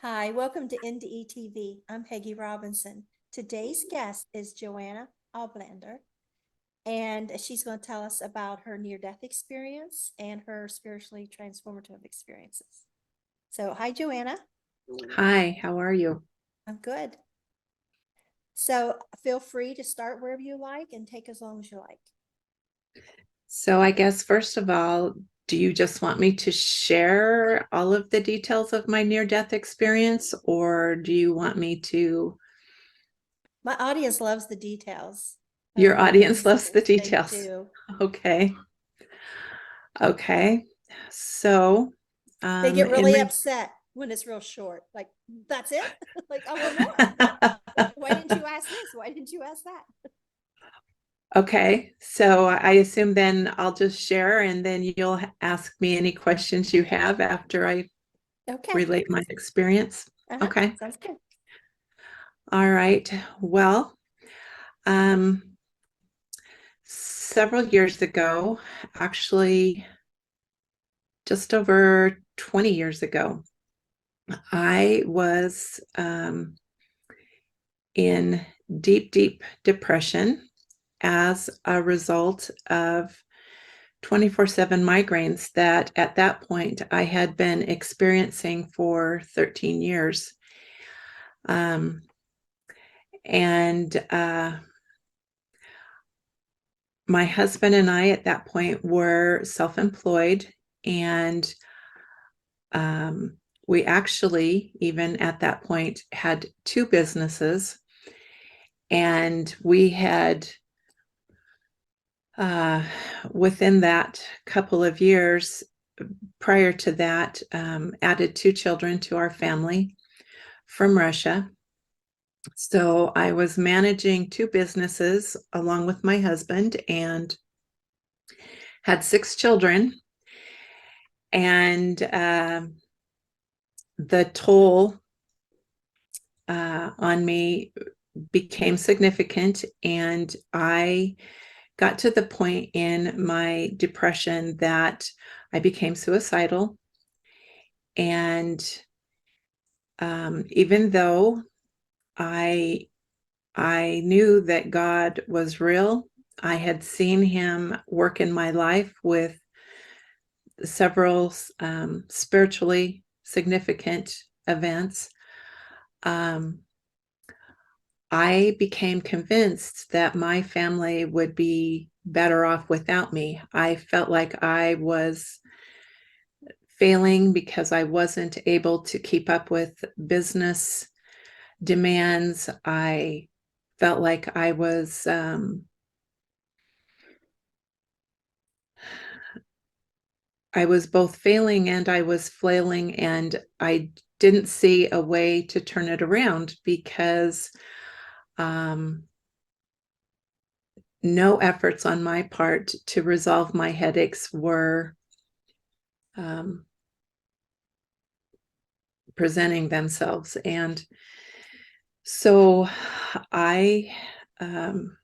Hi, welcome to NDE TV. I'm Peggy Robinson. Today's guest is Joanna Oblander, and she's going to tell us about her near-death experience and her spiritually transformative experiences. So, hi, Joanna. Hi, how are you? I'm good. So, feel free to start wherever you like and take as long as you like. So I guess first of all, do you just want me to share all of the details of my near-death experience, or do you want me to? My audience loves the details of Your my audience loves the experience. They details. do. Okay. Okay. So, They get in really re upset when it's real short. Like, that's it? Like, I want more. Why didn't you ask this? Why didn't you ask that? Okay, so I assume then I'll just share and then you'll ask me any questions you have after I Okay. relate my experience. Okay. Sounds good. All right. Well, um, several years ago, actually just over 20 years ago, I was in deep, deep depression as a result of 24/7 migraines that at that point I had been experiencing for 13 years. Um, and My husband and I at that point were self-employed, and um, we actually, even at that point, had two businesses, and we had, uh, within that couple of years prior to that, added two children to our family from Russia. So I was managing two businesses along with my husband and had six children. And the toll on me became significant, and I got to the point in my depression that I became suicidal. And even though I I knew that God was real, I had seen him work in my life with several spiritually significant events. Um, I became convinced that my family would be better off without me. I felt like I was failing because I wasn't able to keep up with business demands. I felt like I was both failing and I was flailing, and I didn't see a way to turn it around because um, no efforts on my part to resolve my headaches were um, presenting themselves. And so I, um,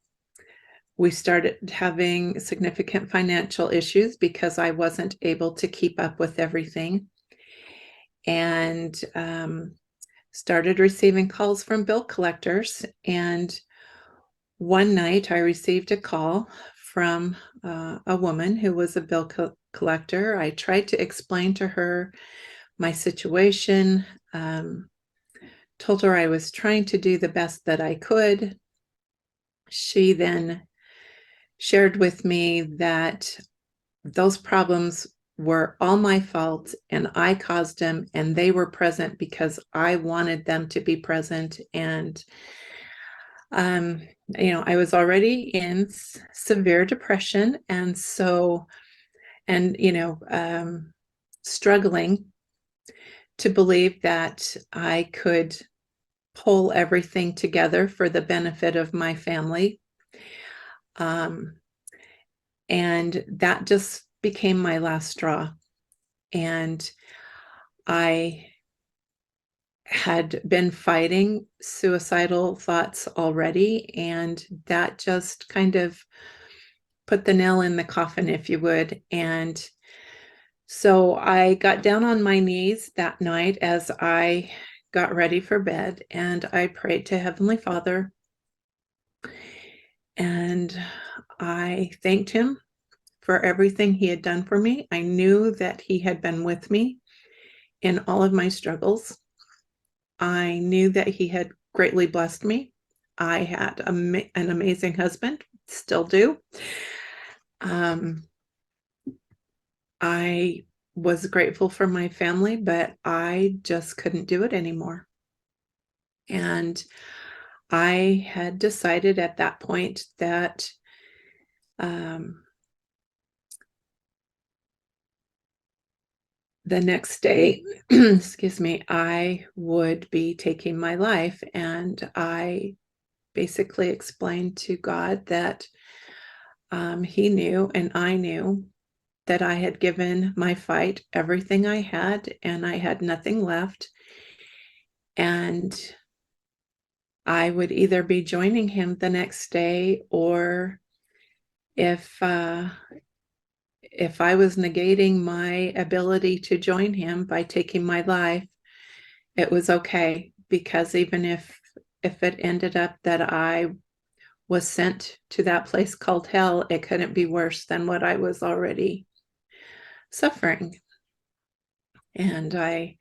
we started having significant financial issues because I wasn't able to keep up with everything. And started receiving calls from bill collectors. And one night I received a call from a woman who was a bill collector. I tried to explain to her my situation, told her I was trying to do the best that I could. She then shared with me that those problems were all my fault and I caused them, and they were present because I wanted them to be present. And um, I was already in severe depression, and so, and struggling to believe that I could pull everything together for the benefit of my family. Um, and that just became my last straw. And I had been fighting suicidal thoughts already, and that just kind of put the nail in the coffin, if you would. And so I got down on my knees that night as I got ready for bed, and I prayed to Heavenly Father, and I thanked him for everything he had done for me. I knew that he had been with me in all of my struggles. I knew that he had greatly blessed me. I had an amazing husband, still do. I was grateful for my family, but I just couldn't do it anymore. And I had decided at that point that the next day, excuse me, I would be taking my life. And I basically explained to God that he knew and I knew that I had given my fight everything I had, and I had nothing left. And I would either be joining him the next day, or if I was negating my ability to join him by taking my life, it was okay, because even if it ended up that I was sent to that place called hell, it couldn't be worse than what I was already suffering. And I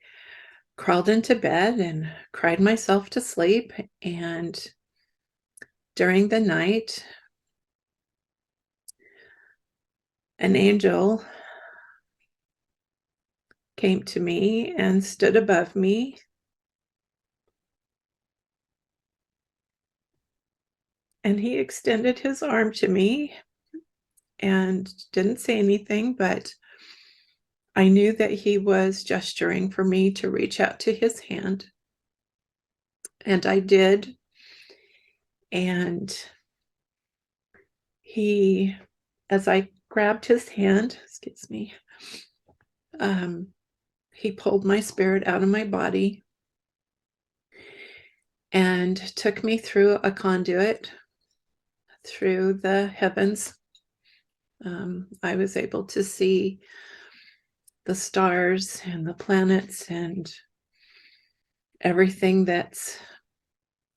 crawled into bed and cried myself to sleep. And during the night, an angel came to me and stood above me. And he extended his arm to me and didn't say anything, but I knew that he was gesturing for me to reach out to his hand. And I did. And he, as I grabbed his hand, excuse me, he pulled my spirit out of my body and took me through a conduit through the heavens. I was able to see the stars and the planets and everything that's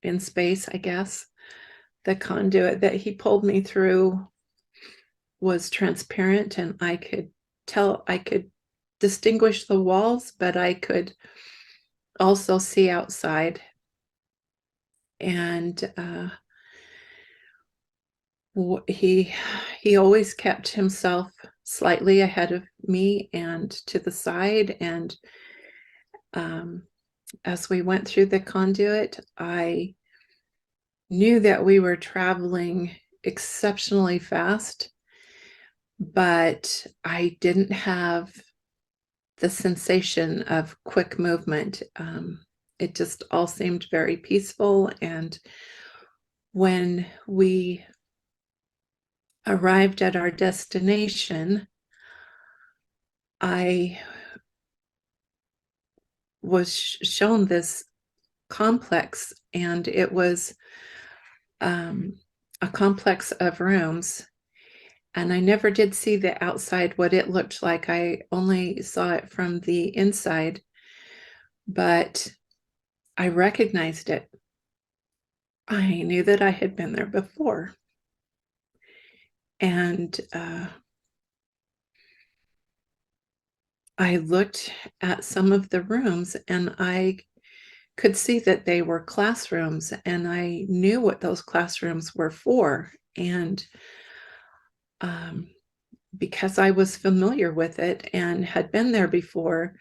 in space, I guess. The conduit that he pulled me through was transparent, and I could distinguish the walls, but I could also see outside. And he always kept himself slightly ahead of me and to the side. And as we went through the conduit, I knew that we were traveling exceptionally fast, but I didn't have the sensation of quick movement. It just all seemed very peaceful. And when we arrived at our destination, I was shown this complex, and it was a complex of rooms. And I never did see the outside, what it looked like. I only saw it from the inside, but I recognized it. I knew that I had been there before. And I looked at some of the rooms, and I could see that they were classrooms, and I knew what those classrooms were for. And because I was familiar with it and had been there before,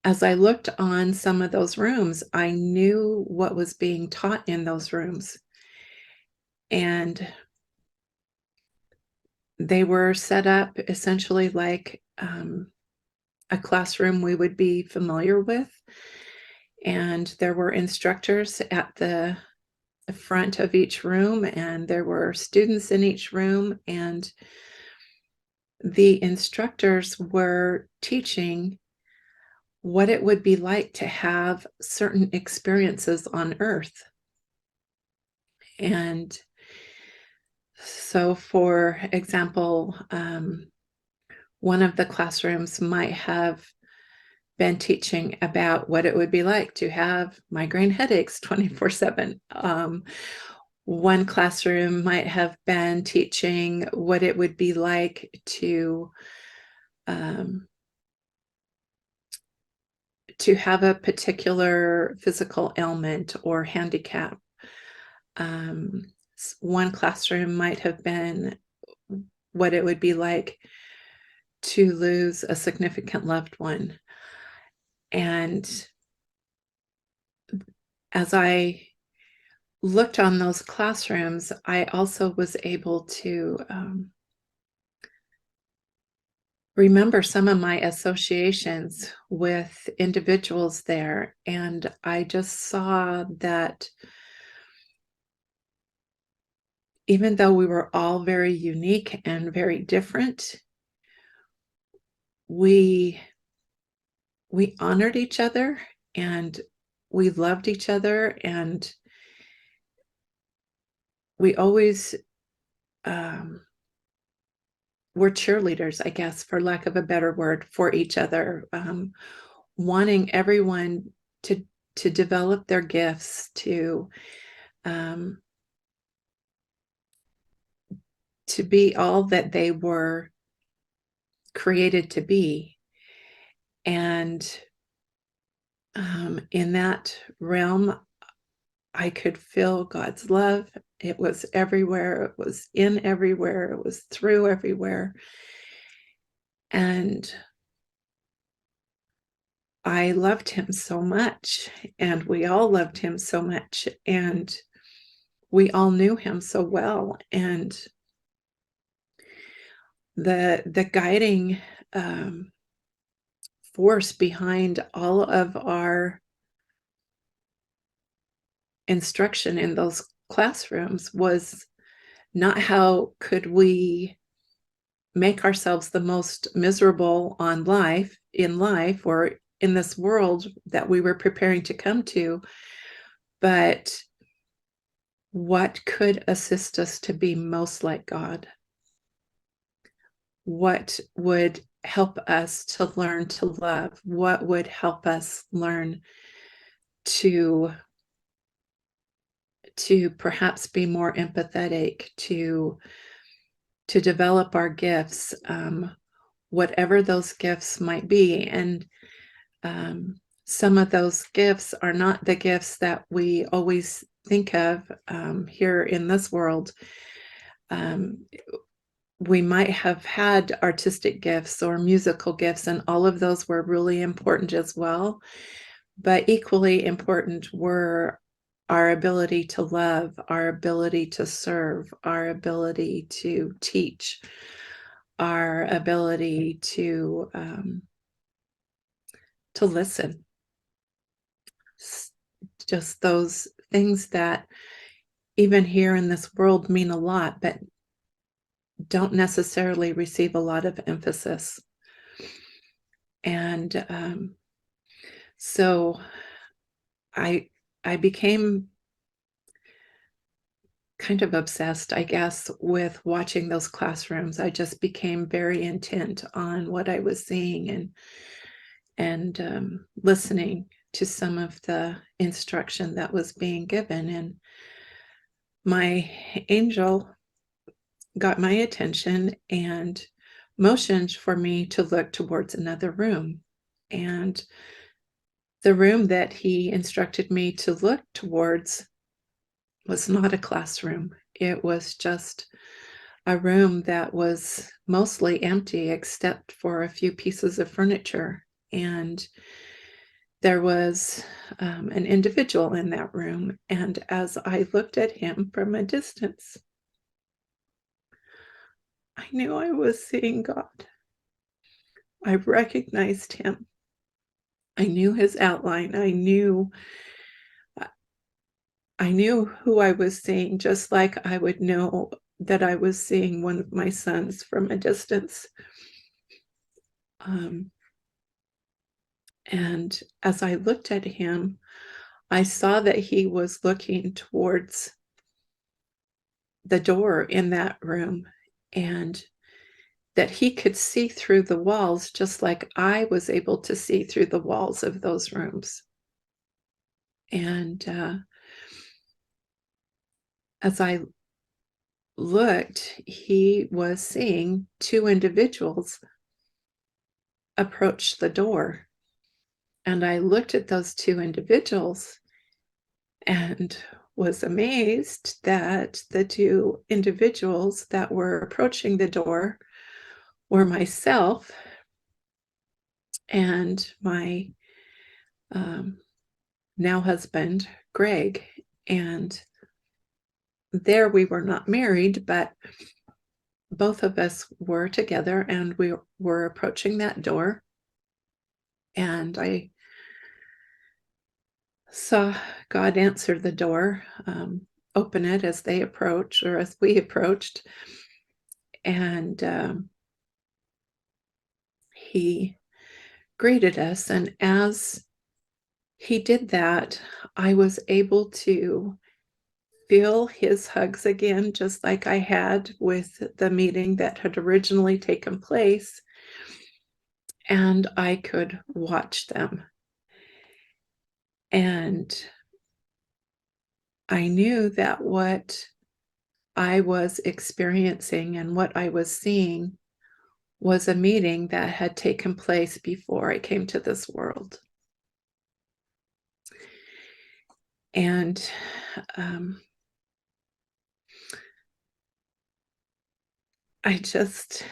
as I looked on some of those rooms, I knew what was being taught in those rooms. And they were set up essentially like a classroom we would be familiar with. And there were instructors at the front of each room, and there were students in each room. And the instructors were teaching what it would be like to have certain experiences on Earth. And so, for example, one of the classrooms might have been teaching about what it would be like to have migraine headaches 24/7. One classroom might have been teaching what it would be like to have a particular physical ailment or handicap. One classroom might have been what it would be like to lose a significant loved one. And as I looked on those classrooms, I also was able to remember some of my associations with individuals there. And I just saw that even though we were all very unique and very different, we honored each other and we loved each other, and we always were cheerleaders, I guess, for lack of a better word, for each other, wanting everyone to develop their gifts, to be all that they were created to be. And in that realm, I could feel God's love. It was everywhere. It was in everywhere. It was through everywhere. And I loved him so much, and we all loved him so much, and we all knew him so well. And the guiding force behind all of our instruction in those classrooms was not how could we make ourselves the most miserable in life or in this world that we were preparing to come to, but what could assist us to be most like God? What would help us to learn to love? What would help us learn to perhaps be more empathetic, to develop our gifts, whatever those gifts might be. And some of those gifts are not the gifts that we always think of here in this world. We might have had artistic gifts or musical gifts, and all of those were really important as well. But equally important were our ability to love, our ability to serve, our ability to teach, our ability to listen. Just those things that even here in this world mean a lot, but don't necessarily receive a lot of emphasis. And so I became kind of obsessed, I guess, with watching those classrooms. I just became very intent on what I was seeing and listening to some of the instruction that was being given. And my angel got my attention and motioned for me to look towards another room. And the room that he instructed me to look towards was not a classroom. It was just a room that was mostly empty except for a few pieces of furniture. And there was an individual in that room. And as I looked at him from a distance, I knew I was seeing God. I recognized him. I knew his outline. I knew who I was seeing, just like I would know that I was seeing one of my sons from a distance. And as I looked at him, I saw that he was looking towards the door in that room. And that he could see through the walls just like I was able to see through the walls of those rooms. And as I looked, he was seeing two individuals approach the door. And I looked at those two individuals and was amazed that the two individuals that were approaching the door were myself and my now husband, Greg. And there we were not married, but both of us were together and we were approaching that door. And I saw God answer the door, open it as they approached or as we approached. And he greeted us. And as he did that, I was able to feel his hugs again, just like I had with the meeting that had originally taken place. And I could watch them. And I knew that what I was experiencing and what I was seeing was a meeting that had taken place before I came to this world. And I just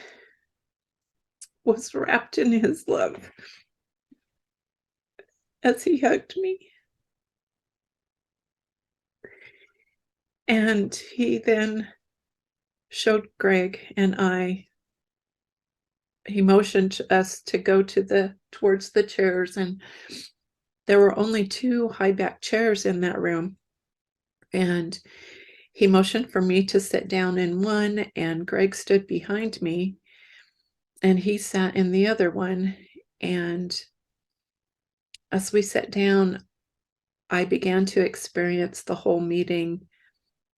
was wrapped in his love as he hugged me. And he then showed Greg and I, he motioned us to go towards the chairs, and there were only two high back chairs in that room. And he motioned for me to sit down in one, and Greg stood behind me and he sat in the other one. And as we sat down, I began to experience the whole meeting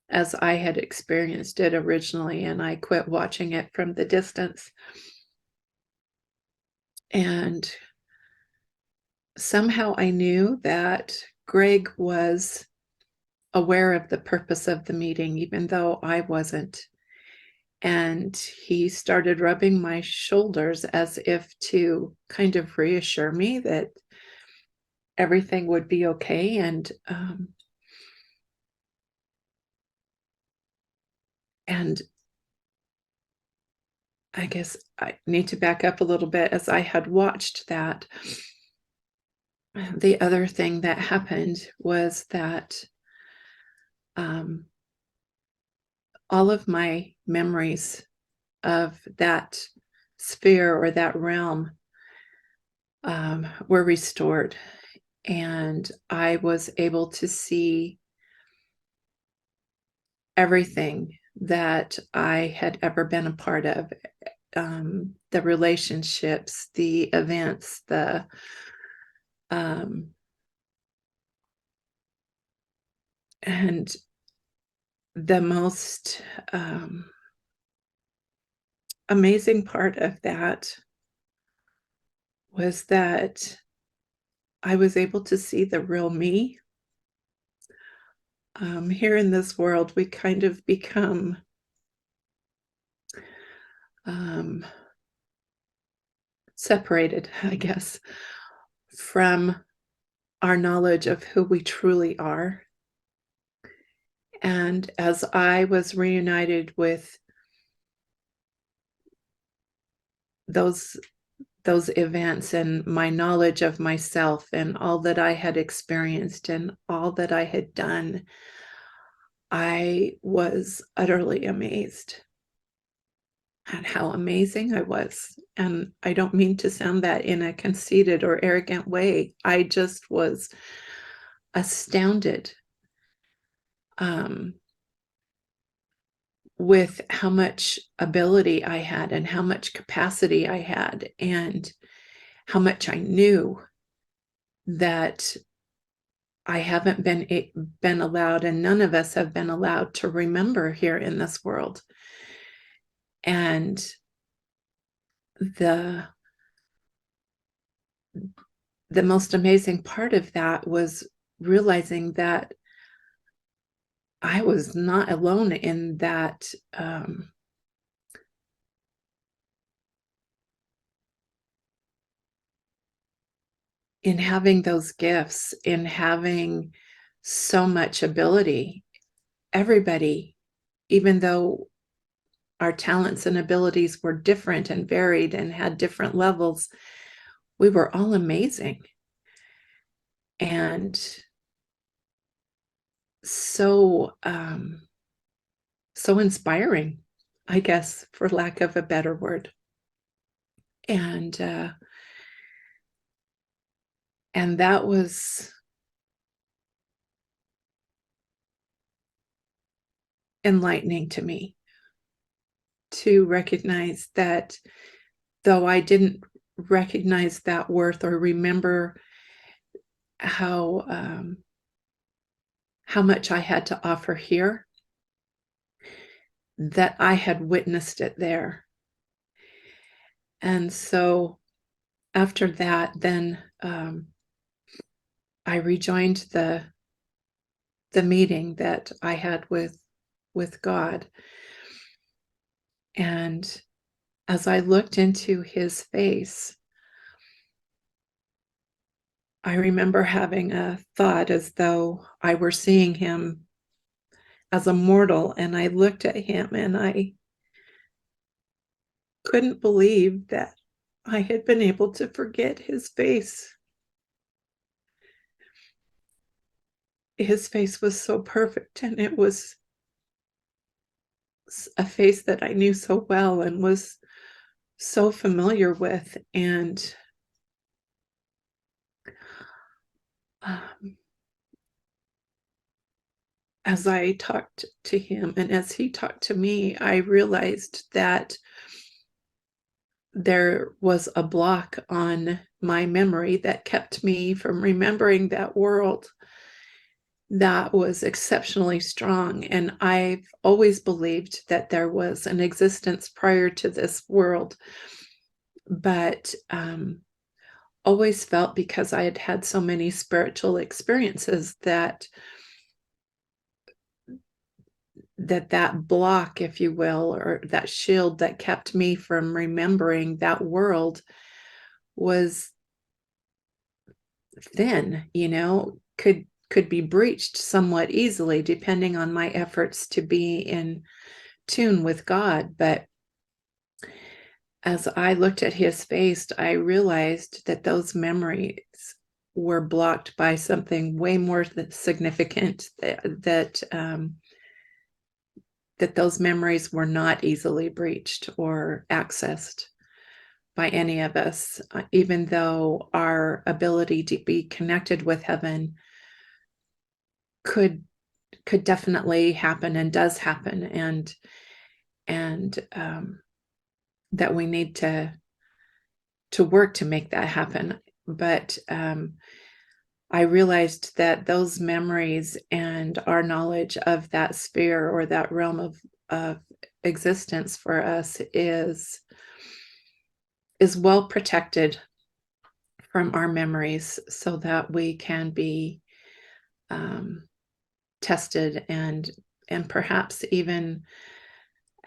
as I had experienced it originally, and I quit watching it from the distance. And somehow I knew that Greg was aware of the purpose of the meeting, even though I wasn't. And he started rubbing my shoulders as if to kind of reassure me that everything would be okay. And I guess I need to back up a little bit. As I had watched that, the other thing that happened was that all of my memories of that sphere or that realm were restored. And I was able to see everything that I had ever been a part of, the relationships, the events, and the most amazing part of that was that I was able to see the real me. Here in this world, we kind of become separated, I guess, from our knowledge of who we truly are. And as I was reunited with those events and my knowledge of myself and all that I had experienced and all that I had done, I was utterly amazed at how amazing I was. And I don't mean to sound that in a conceited or arrogant way. I just was astounded with how much ability I had and how much capacity I had and how much I knew that I haven't been allowed, and none of us have been allowed to remember here in this world. And the most amazing part of that was realizing that I was not alone in that, in having those gifts, in having so much ability. Everybody, even though our talents and abilities were different and varied and had different levels, we were all amazing. And so so inspiring, I guess, for lack of a better word. And that was enlightening to me, to recognize that though I didn't recognize that worth or remember how much I had to offer here, that I had witnessed it there. And so after that, then I rejoined the meeting that I had with God. And as I looked into his face, I remember having a thought as though I were seeing him as a mortal, and I looked at him and I couldn't believe that I had been able to forget his face. His face was so perfect, and it was a face that I knew so well and was so familiar with. And as I talked to him and as he talked to me, I realized that there was a block on my memory that kept me from remembering that world that was exceptionally strong. And I've always believed that there was an existence prior to this world, but always felt, because I had had so many spiritual experiences, that block, if you will, or that shield that kept me from remembering that world was thin, could be breached somewhat easily depending on my efforts to be in tune with God. But as I looked at his face, I realized that those memories were blocked by something way more significant, that those memories were not easily breached or accessed by any of us, even though our ability to be connected with heaven could definitely happen and does happen, and that we need to work to make that happen. But I realized that those memories and our knowledge of that sphere or that realm of existence for us is well protected from our memories, so that we can be tested and perhaps even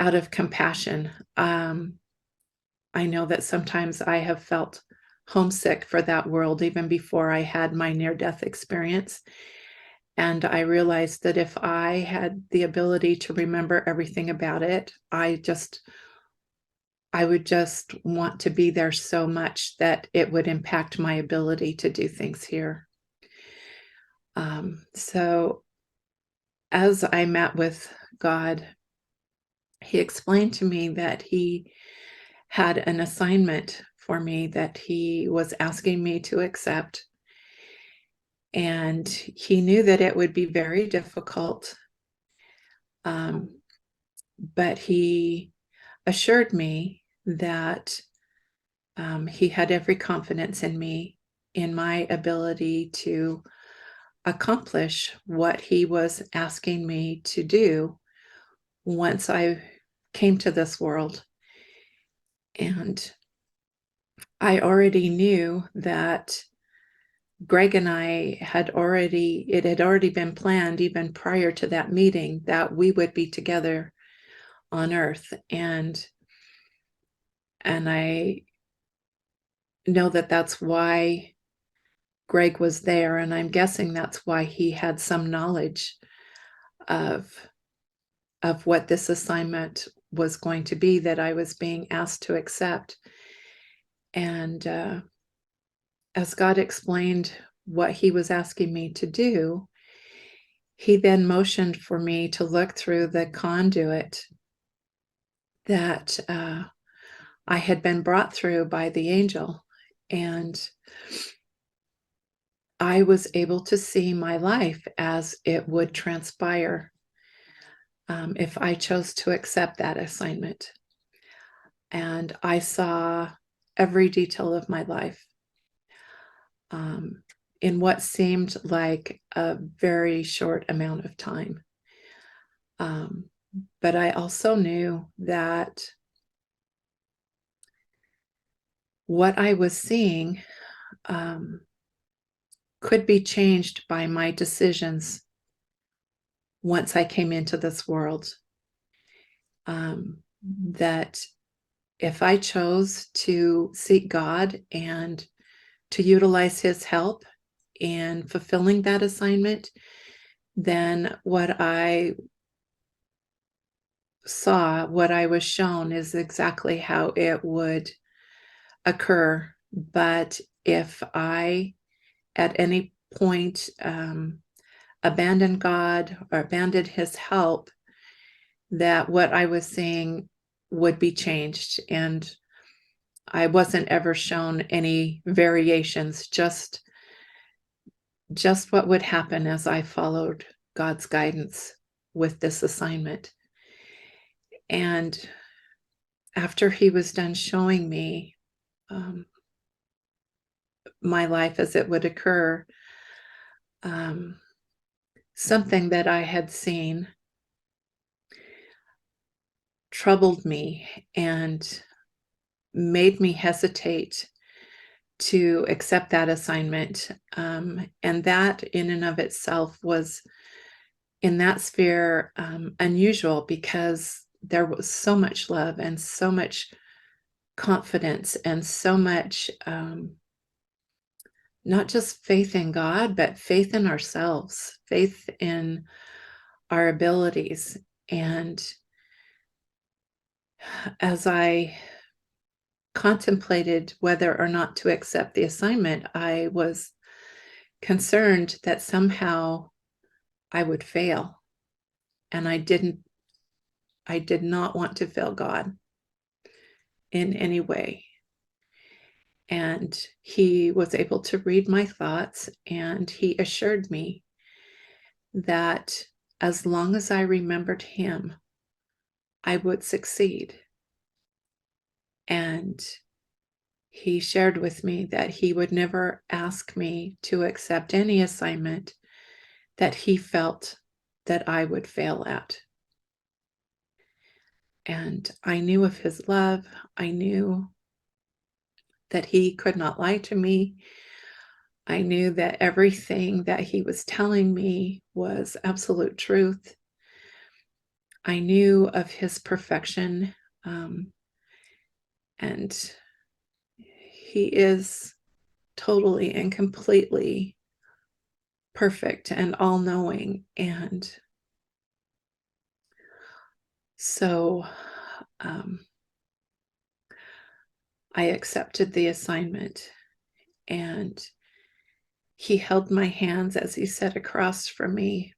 out of compassion. I know that sometimes I have felt homesick for that world even before I had my near-death experience. And I realized that if I had the ability to remember everything about it, I would just want to be there so much that it would impact my ability to do things here. So as I met with God, he explained to me that he had an assignment for me that he was asking me to accept. And he knew that it would be very difficult. But he assured me that he had every confidence in me, in my ability to accomplish what he was asking me to do once I came to this world. And I already knew that Greg and I it had already been planned even prior to that meeting that we would be together on Earth. And I know that that's why Greg was there. And I'm guessing that's why he had some knowledge of what this assignment was going to be that I was being asked to accept. And as God explained what he was asking me to do, he then motioned for me to look through the conduit that I had been brought through by the angel. And I was able to see my life as it would transpire if I chose to accept that assignment. And I saw every detail of my life in what seemed like a very short amount of time. But I also knew that what I was seeing could be changed by my decisions once I came into this world. That if I chose to seek God and to utilize his help in fulfilling that assignment, then what I saw, what I was shown, is exactly how it would occur. But if I at any point abandoned God or abandoned his help, that what I was seeing would be changed. And I wasn't ever shown any variations, just what would happen as I followed God's guidance with this assignment. And after he was done showing me my life as it would occur, something that I had seen troubled me and made me hesitate to accept that assignment. And that in and of itself was, in that sphere, unusual, because there was so much love and so much confidence and so much not just faith in God, but faith in ourselves, faith in our abilities. And as I contemplated whether or not to accept the assignment, I was concerned that somehow I would fail. And I did not want to fail God in any way. And he was able to read my thoughts, and he assured me that as long as I remembered him, I would succeed. And he shared with me that he would never ask me to accept any assignment that he felt that I would fail at. And I knew of his love. I knew that he could not lie to me. I knew that everything that he was telling me was absolute truth. I knew of his perfection, and he is totally and completely perfect and all-knowing. And so I accepted the assignment, and he held my hands as he sat across from me,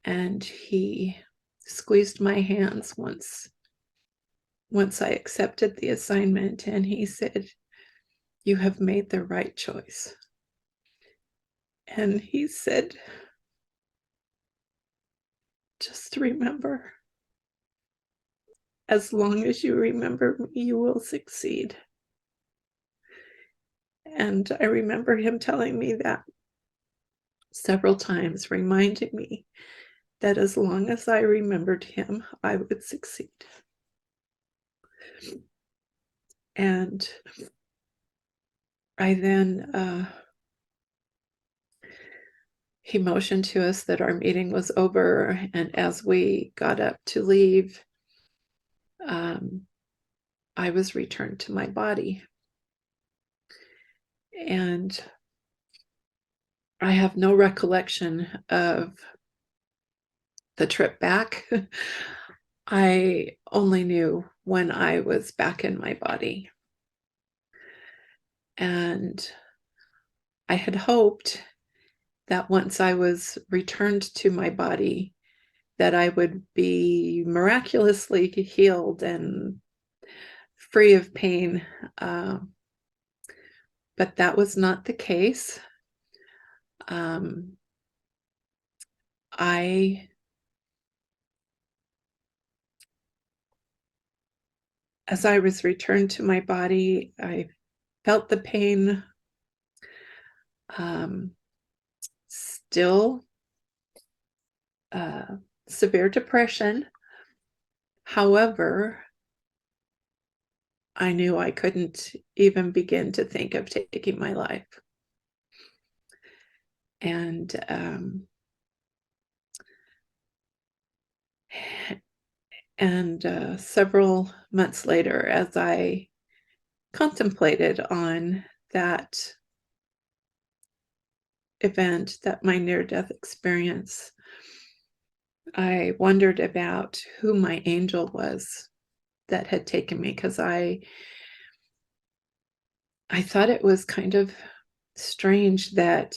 and he squeezed my hands once I accepted the assignment, and he said, "You have made the right choice." And he said, "Just remember, as long as you remember me, you will succeed." And I remember him telling me that several times, reminding me that as long as I remembered him, I would succeed. And I then, he motioned to us that our meeting was over. And as we got up to leave, I was returned to my body. And I have no recollection of the trip back. I only knew when I was back in my body. And I had hoped that once I was returned to my body, that I would be miraculously healed and free of pain. But that was not the case. I As I was returned to my body, I felt the pain, still severe depression. However, I knew I couldn't even begin to think of taking my life. And several months later, as I contemplated on that event, that my near-death experience, I wondered about who my angel was that had taken me, because I thought it was kind of strange that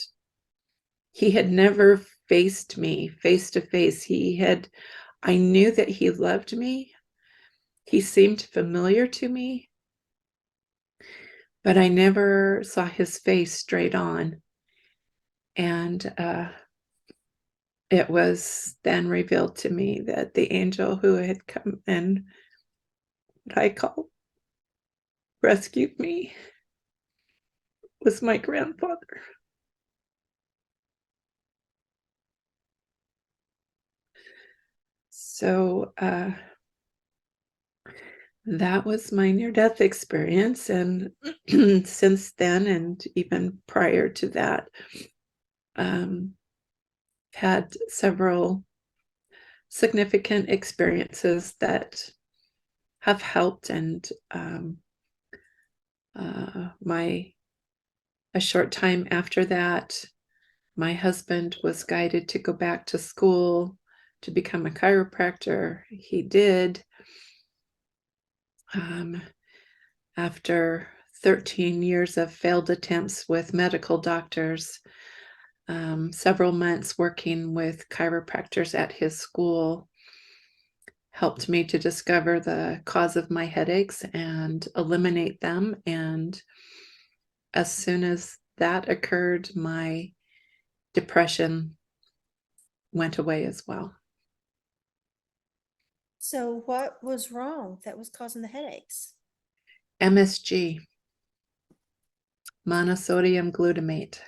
he had never faced me face to face. I knew that he loved me. He seemed familiar to me, but I never saw his face straight on. And it was then revealed to me that the angel who had come and what I call rescued me was my grandfather. So that was my near-death experience. And since then, and even prior to that, had several significant experiences that have helped. And a short time after that, my husband was guided to go back to school to become a chiropractor. He did. After 13 years of failed attempts with medical doctors, several months working with chiropractors at his school helped me to discover the cause of my headaches and eliminate them. And as soon as that occurred, my depression went away as well. So what was wrong that was causing the headaches? MSG, monosodium glutamate.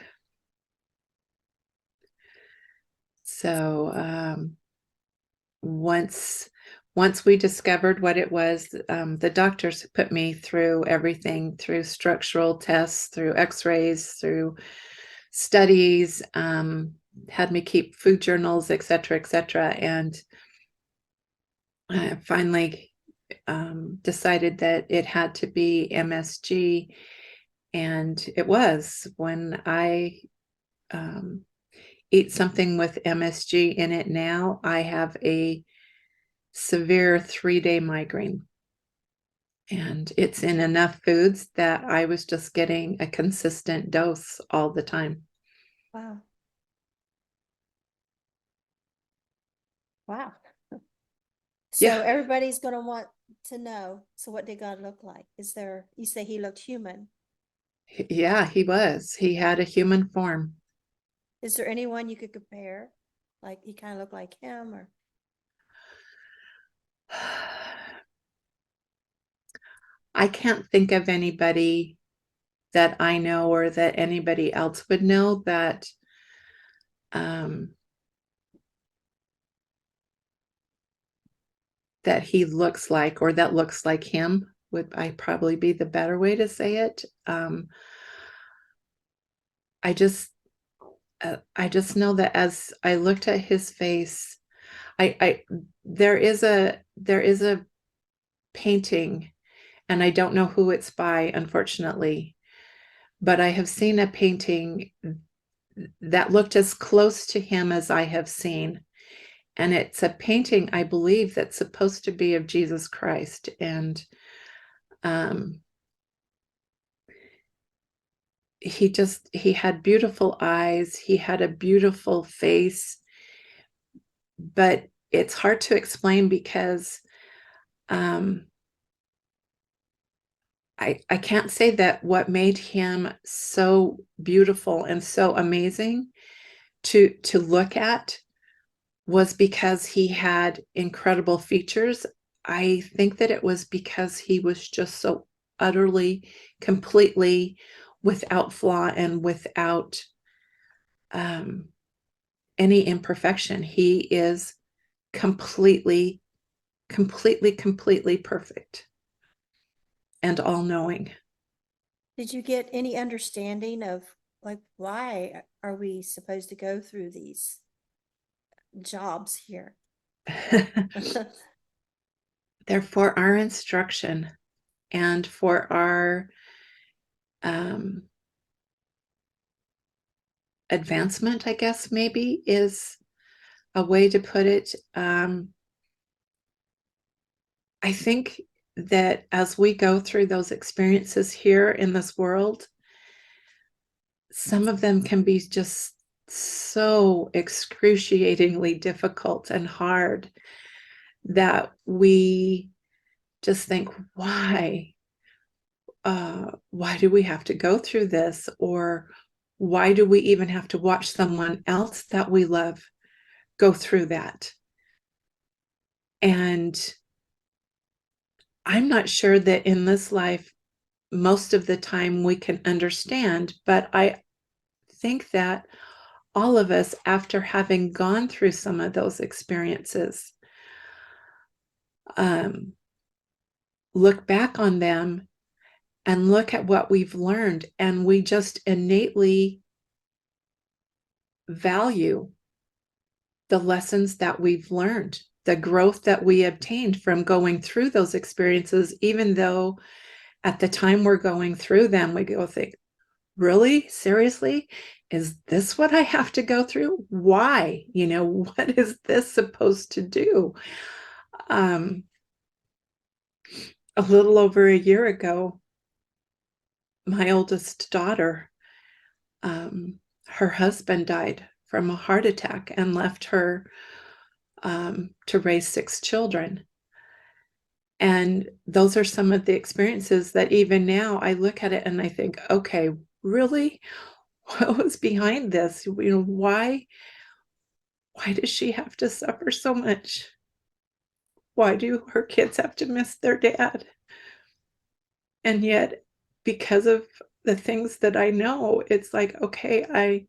So once we discovered what it was, the doctors put me through everything, through structural tests, through x-rays, through studies, had me keep food journals, etc., etc. And I finally decided that it had to be MSG. And it was. When I eat something with MSG in it now, I have a severe 3-day migraine. And it's in enough foods that I was just getting a consistent dose all the time. Wow. Wow. So Yeah. everybody's going to want to know, so what did God look like? You say he looked human. Yeah, he was. He had a human form. Is there anyone you could compare? Like he kind of looked like him, or? I can't think of anybody that I know or that anybody else would know that that he looks like, or that looks like him. would I probably be the better way to say it. I just know that as I looked at his face, I there is a painting, and I don't know who it's by, unfortunately, but I have seen a painting that looked as close to him as I have seen. And it's a painting, I believe, that's supposed to be of Jesus Christ. And he had beautiful eyes. He had a beautiful face, but it's hard to explain because I can't say that what made him so beautiful and so amazing to look at was because he had incredible features. I think that it was because he was just so utterly, completely without flaw and without any imperfection. He is completely, completely perfect and all knowing. Did you get any understanding of like why are we supposed to go through these jobs here? They're for our instruction and for our advancement, I guess maybe is a way to put it. I think that as we go through those experiences here in this world, some of them can be just so excruciatingly difficult and hard that we just think, why do we have to go through this? Or why do we even have to watch someone else that we love go through that? And I'm not sure that in this life, most of the time we can understand, but I think that all of us, after having gone through some of those experiences, look back on them and look at what we've learned, and we just innately value the lessons that we've learned, the growth that we obtained from going through those experiences, even though at the time we're going through them, we go think, really? Seriously? Is this what I have to go through? Why? What is this supposed to do? A little over a year ago, my oldest daughter, her husband died from a heart attack and left her to raise 6 children. And those are some of the experiences that even now I look at it and I think, okay, really? What was behind this? Why does she have to suffer so much? Why do her kids have to miss their dad? And yet, because of the things that I know, it's like, okay,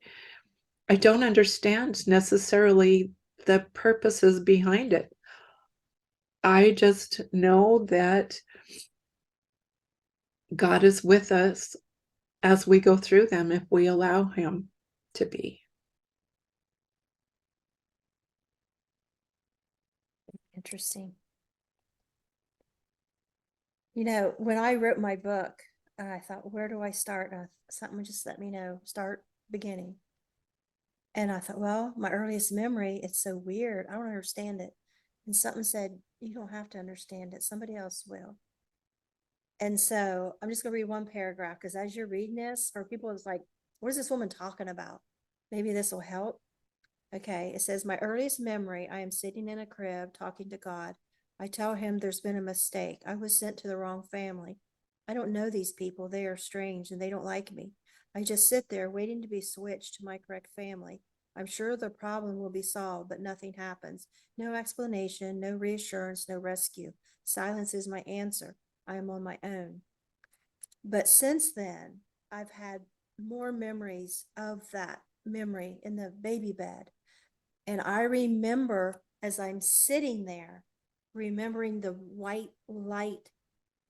I don't understand necessarily the purposes behind it. I just know that God is with us as we go through them if we allow him to be. Interesting. When I wrote my book, I thought, where do I start? Something just let me know, start beginning. And I thought, well, my earliest memory, it's so weird. I don't understand it. And something said, you don't have to understand it. Somebody else will. And so I'm just going to read one paragraph because as you're reading this, for people, it's like, what is this woman talking about? Maybe this will help. Okay, it says, my earliest memory, I am sitting in a crib talking to God. I tell him there's been a mistake. I was sent to the wrong family. I don't know these people. They are strange and they don't like me. I just sit there waiting to be switched to my correct family. I'm sure the problem will be solved, but nothing happens. No explanation, no reassurance, no rescue. Silence is my answer. I am on my own. But since then, I've had more memories of that memory in the baby bed. And I remember as I'm sitting there, remembering the white light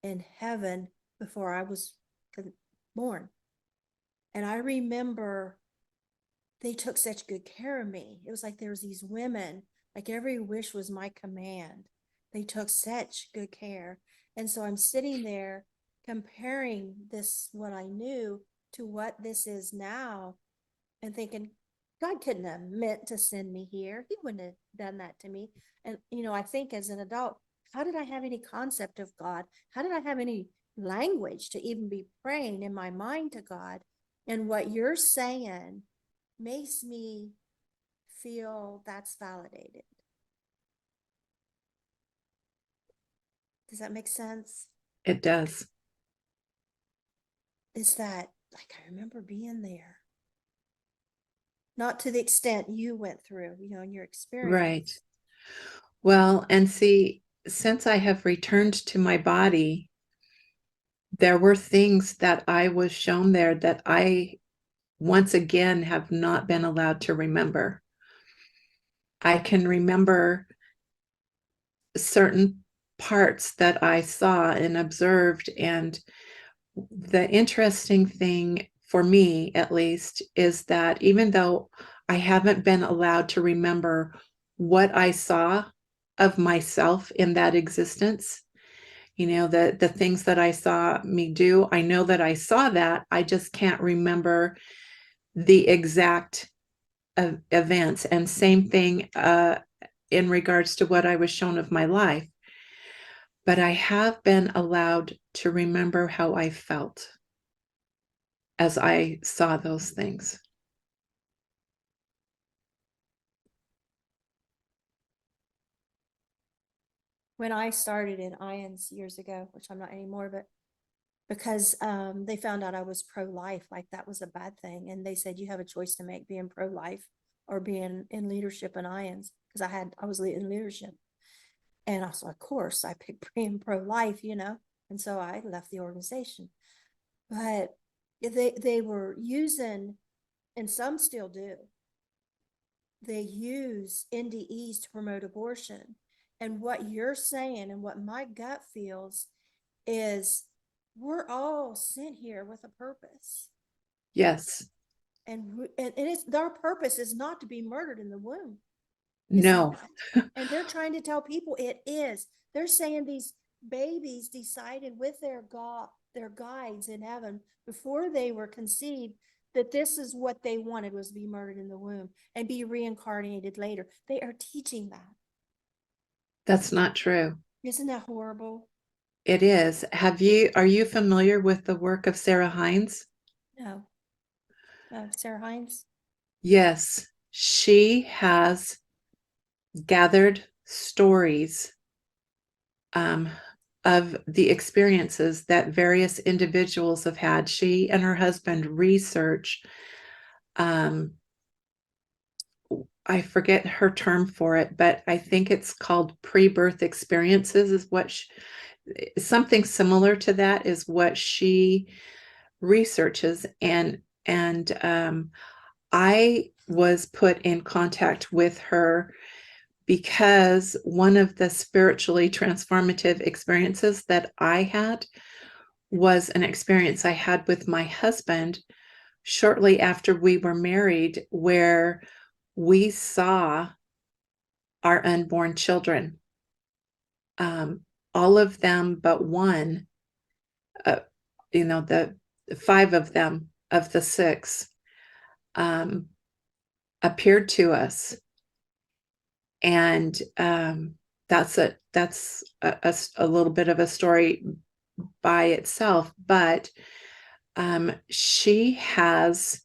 in heaven before I was born. And I remember they took such good care of me. It was like there was these women, like every wish was my command. They took such good care. And so I'm sitting there comparing this, what I knew, to what this is now, and thinking, God couldn't have meant to send me here. He wouldn't have done that to me. And, I think as an adult, how did I have any concept of God? How did I have any language to even be praying in my mind to God? And what you're saying makes me feel that's validated. Does that make sense? It does. Is that, like, I remember being there. Not to the extent you went through, in your experience. Right. Well, and see, since I have returned to my body, there were things that I was shown there that I once again have not been allowed to remember. I can remember certain parts that I saw and observed. And the interesting thing for me, at least, is that even though I haven't been allowed to remember what I saw of myself in that existence, the things that I saw me do, I know that I saw that. I just can't remember the exact events. And same thing in regards to what I was shown of my life. But I have been allowed to remember how I felt as I saw those things. When I started in IONS years ago, which I'm not anymore, but because they found out I was pro-life, like that was a bad thing. And they said, you have a choice to make, being pro-life or being in leadership in IONS, because I was in leadership. And also, of course, I picked being pro-life, and so I left the organization. But they were using, and some still do, they use NDEs to promote abortion. And what you're saying and what my gut feels is we're all sent here with a purpose. Yes. And it's, our purpose is not to be murdered in the womb. No. And they're trying to tell people it is. They're saying these babies decided with their guides in heaven before they were conceived that this is what they wanted, was to be murdered in the womb and be reincarnated later. They are teaching that. That's not true. Isn't that horrible? It is. Are you familiar with the work of Sarah Hines? No. Sarah Hines? Yes. She has gathered stories of the experiences that various individuals have had. She and her husband research, I forget her term for it, but I think it's called pre-birth experiences, is what something similar to that is what she researches. And I was put in contact with her because one of the spiritually transformative experiences that I had was an experience I had with my husband shortly after we were married, where we saw our unborn children, all of them but one, the 5 of them of the 6 appeared to us. And that's a little bit of a story by itself, but she has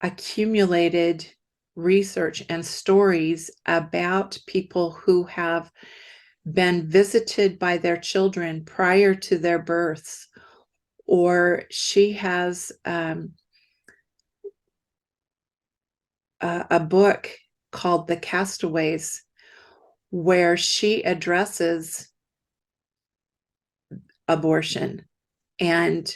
accumulated research and stories about people who have been visited by their children prior to their births, or she has a book called The Castaways, where she addresses abortion. And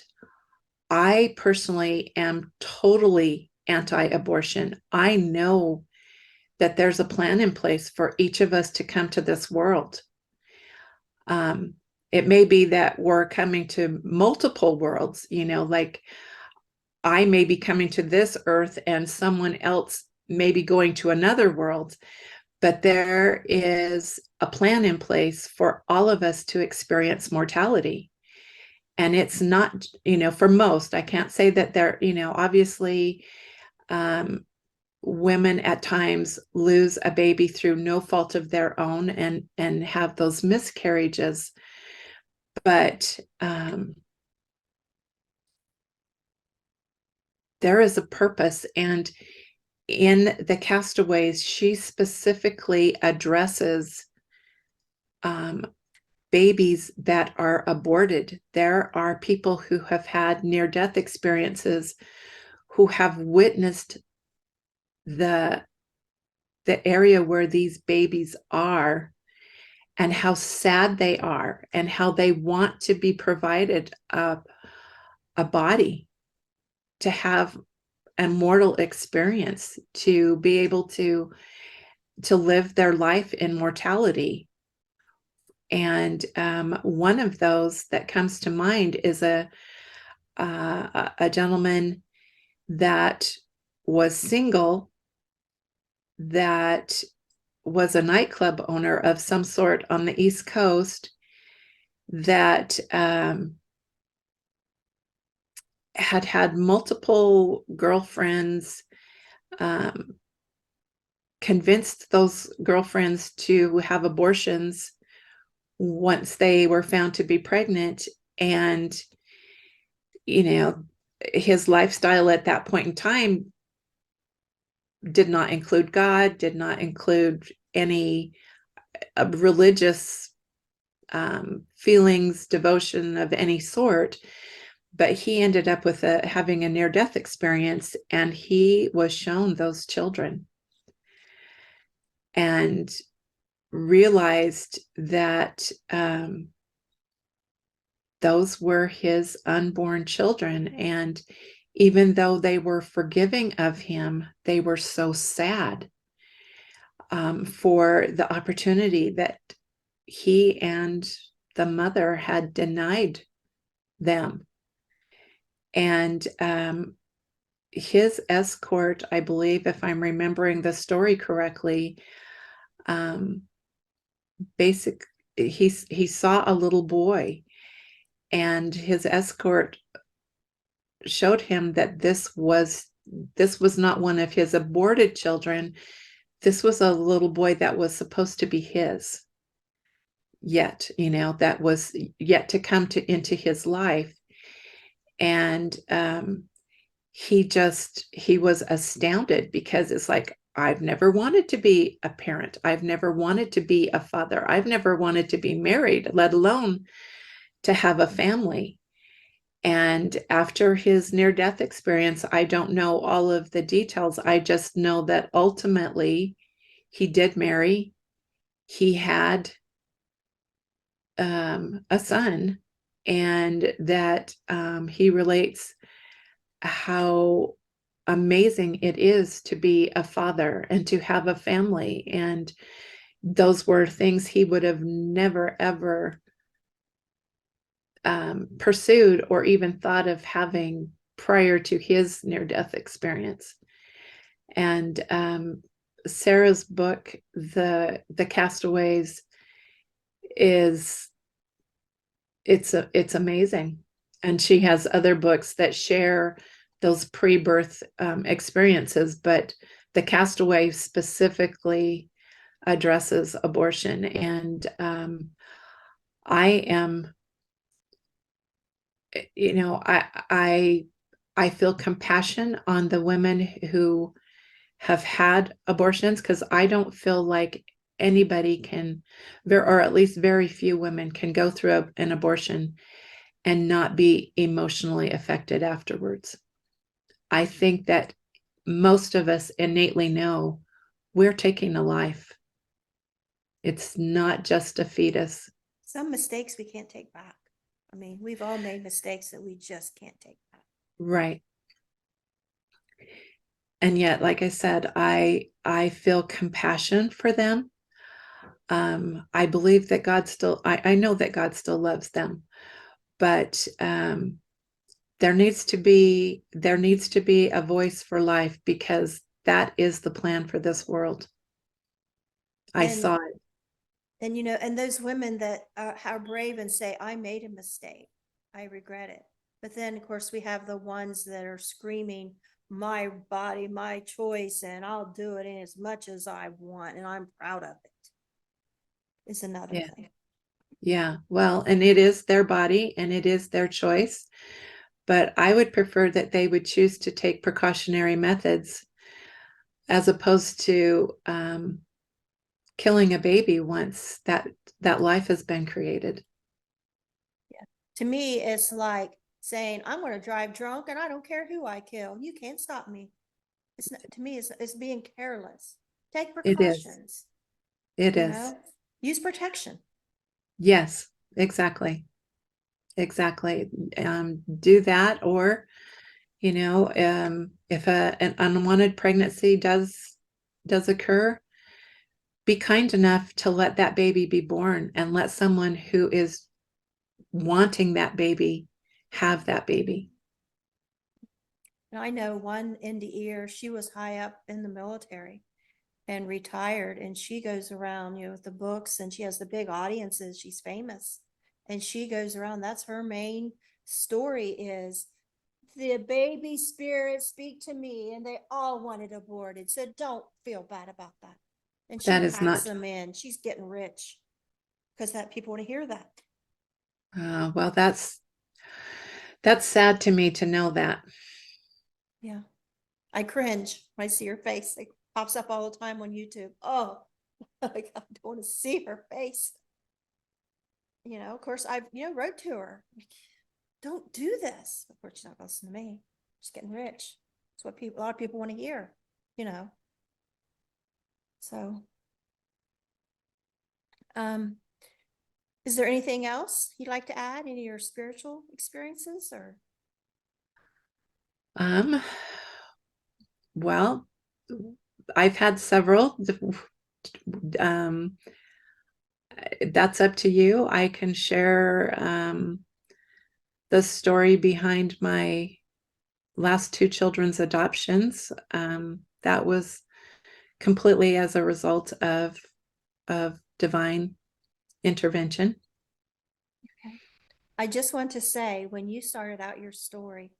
I personally am totally anti-abortion. I know that there's a plan in place for each of us to come to this world. it may be that we're coming to multiple worlds, like I may be coming to this earth and someone else may be going to another world, but there is a plan in place for all of us to experience mortality. And it's not, for most, I can't say that they're, obviously, women at times lose a baby through no fault of their own and have those miscarriages. But there is a purpose. And in the Castaways, she specifically addresses babies that are aborted. There are people who have had near-death experiences who have witnessed the area where these babies are and how sad they are and how they want to be provided a body to have a mortal experience, to be able to live their life in mortality. And one of those that comes to mind is a gentleman that was single, that was a nightclub owner of some sort on the East Coast, that had multiple girlfriends, convinced those girlfriends to have abortions once they were found to be pregnant. And, his lifestyle at that point in time did not include God, did not include any religious feelings, devotion of any sort. But he ended up with having a near-death experience, and he was shown those children and realized that those were his unborn children. And even though they were forgiving of him, they were so sad for the opportunity that he and the mother had denied them. And his escort, I believe, if I'm remembering the story correctly, he saw a little boy, and his escort showed him that this was not one of his aborted children. This was a little boy that was supposed to be his, yet, that was yet to come into his life. And he was astounded, because it's like, I've never wanted to be a parent. I've never wanted to be a father. I've never wanted to be married, let alone to have a family. And after his near-death experience, I don't know all of the details. I just know that ultimately he did marry. He had a son, and that he relates how amazing it is to be a father and to have a family. And those were things he would have never, ever pursued or even thought of having prior to his near-death experience. And Sarah's book, the Castaways, it's amazing. And she has other books that share those pre-birth experiences, but the Castaway specifically addresses abortion. And I am, I feel compassion on the women who have had abortions, because I don't feel like anybody can, or at least very few women can go through an abortion and not be emotionally affected afterwards. I think that most of us innately know we're taking a life. It's not just a fetus. Some mistakes we can't take back. I mean, we've all made mistakes that we just can't take back. Right. And yet, like I said, I feel compassion for them. I believe that I know that God still loves them, but there needs to be a voice for life, because that is the plan for this world. I And, saw it. and, and those women that are brave and say, I made a mistake, I regret it. But then, of course, we have the ones that are screaming, my body, my choice, and I'll do it in as much as I want, and I'm proud of it. Is another Yeah. thing. Yeah. Well, and it is their body and it is their choice. But I would prefer that they would choose to take precautionary methods as opposed to killing a baby once that life has been created. Yeah. To me, it's like saying, I'm going to drive drunk and I don't care who I kill. You can't stop me. It's not, to me, it's being careless. Take It is. precautions, It is. use protection. Yes, exactly. Exactly. Do that, or if an unwanted pregnancy does occur, be kind enough to let that baby be born and let someone who is wanting that baby have that baby. And I know one NDE, she was high up in the military and retired, and she goes around, with the books, and she has the big audiences. She's famous, and she goes around. That's her main story, is the baby spirits speak to me, and they all wanted aborted. So don't feel bad about that. And she That is packs not, them in. She's getting rich because that people want to hear that. well, that's sad to me to know that. Yeah. I cringe when I see her face. It pops up all the time on YouTube. Oh, like, I don't want to see her face. Of course, I've, wrote to her, don't do this. Of course, she's not going to listen to me. She's getting rich. That's what a lot of people want to hear, you know. So, um, is there anything else you'd like to add? Any of your spiritual experiences or? Um, well, I've had several. Um, that's up to you. I can share the story behind my last two children's adoptions. That was completely as a result of divine intervention. Okay. I just want to say, when you started out your story,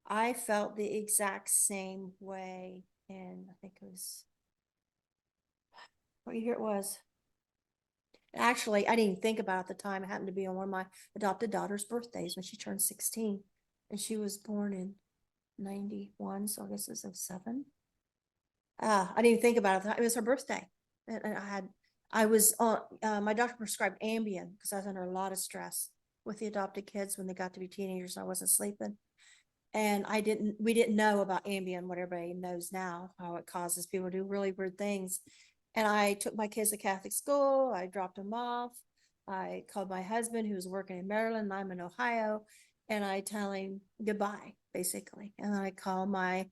I felt the exact same way. And I think it was, what year it was? Actually, I didn't even think about it at the time. It happened to be on one of my adopted daughter's birthdays when she turned 16. And she was born in 91, so I guess it was 07. I didn't even think about it. It was her birthday. And I was on, my doctor prescribed Ambien because I was under a lot of stress with the adopted kids when they got to be teenagers. I wasn't sleeping. And we didn't know about Ambien, what everybody knows now, how it causes people to do really weird things. And I took my kids to Catholic school. I dropped them off. I called my husband, who was working in Maryland, I'm in Ohio, and I tell him goodbye, basically. And I call my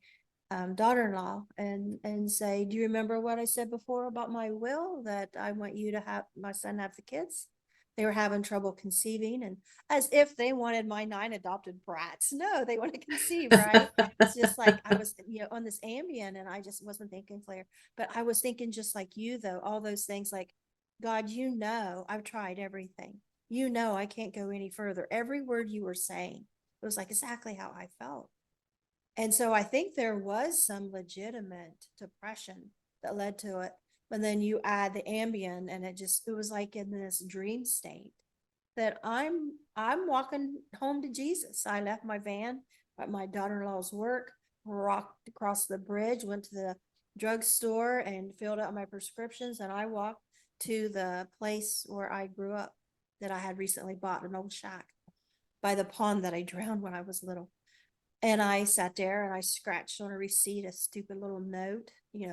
daughter-in-law and say, do you remember what I said before about my will, that I want you to have my son have the kids? They were having trouble conceiving, and as if they wanted my 9 adopted brats. No, they want to conceive, right? It's just like I was, on this Ambien, and I just wasn't thinking clear. But I was thinking just like you, though, all those things like, God, I've tried everything. I can't go any further. Every word you were saying, it was like exactly how I felt. And so I think there was some legitimate depression that led to it. But then you add the Ambien, and it was like in this dream state that I'm walking home to Jesus. I left my van at my daughter-in-law's work, walked across the bridge, went to the drugstore and filled out my prescriptions, and I walked to the place where I grew up, that I had recently bought, an old shack by the pond that I drowned when I was little. And I sat there and I scratched on a receipt a stupid little note,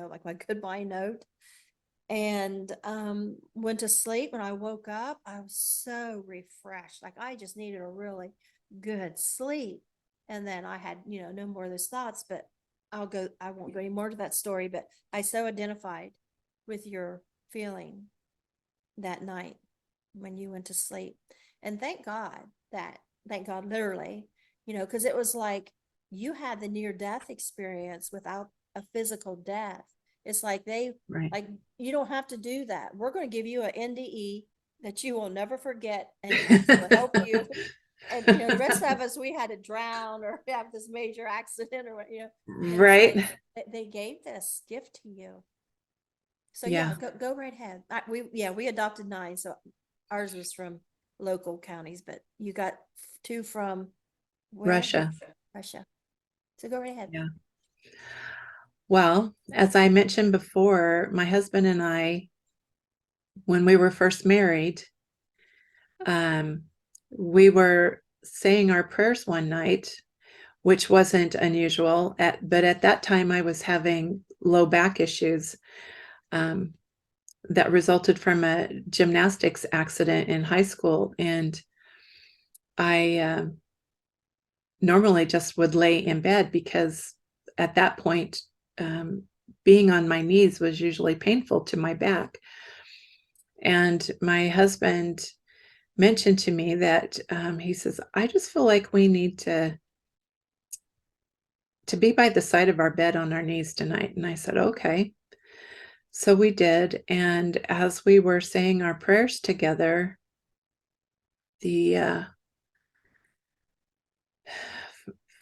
like my goodbye note, and went to sleep. When I woke up, I was so refreshed. Like I just needed a really good sleep. And then I had, no more of those thoughts, but I won't go any more to that story, but I so identified with your feeling that night when you went to sleep. And thank God literally, because it was like you had the near death experience without a physical death. It's like Right. like, you don't have to do that. We're going to give you an NDE that you will never forget and will help you. And, the rest of us, we had to drown or have this major accident or, and it's Right. like they gave this gift to you. So yeah, Yeah. go right ahead. We adopted 9, so ours was from local counties, but you got 2 from where? Russia. Russia. So go right ahead. Yeah. Well, as I mentioned before, my husband and I, when we were first married, um, we were saying our prayers one night, which wasn't unusual. But at that time, I was having low back issues that resulted from a gymnastics accident in high school, and I normally just would lay in bed because at that point, being on my knees was usually painful to my back. And my husband mentioned to me that he says, I just feel like we need to be by the side of our bed on our knees tonight. And I said, okay. So we did. And as we were saying our prayers together, the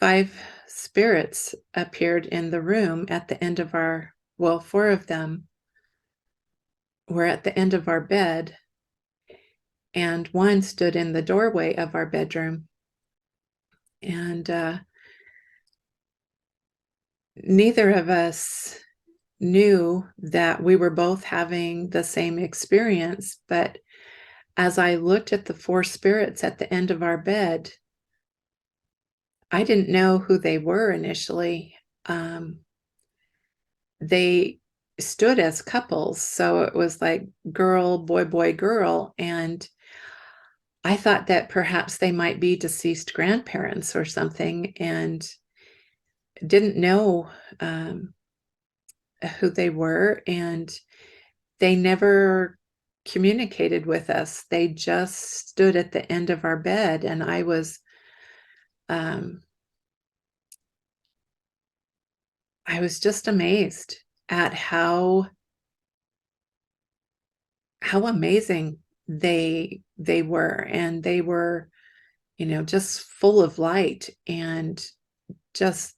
5 spirits appeared in the room at the end of our, well, 4 of them were at the end of our bed, and 1 stood in the doorway of our bedroom. And neither of us knew that we were both having the same experience. But as I looked at the 4 spirits at the end of our bed, I didn't know who they were initially. They stood as couples. So it was like girl, boy, boy, girl. And I thought that perhaps they might be deceased grandparents or something, and didn't know who they were. And they never communicated with us. They just stood at the end of our bed. And um, I was just amazed at how amazing they were. And they were, just full of light, and just,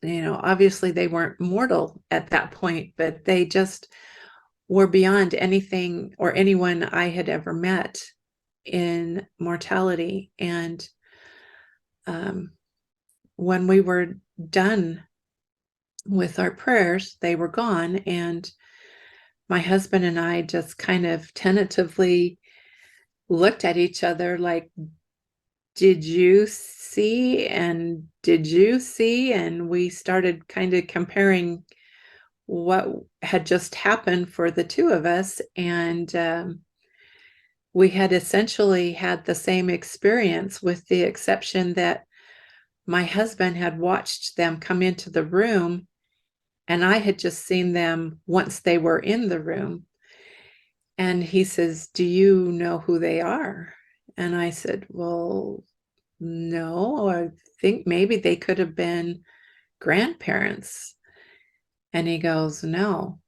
obviously they weren't mortal at that point, but they just were beyond anything or anyone I had ever met in mortality. And when we were done with our prayers, they were gone. And my husband and I just kind of tentatively looked at each other like, did you see? And did you see? And we started kind of comparing what had just happened for the 2 of us. And we had essentially had the same experience, with the exception that my husband had watched them come into the room, and I had just seen them once they were in the room. And he says, do you know who they are? And I said, well, no, I think maybe they could have been grandparents. And he goes, no,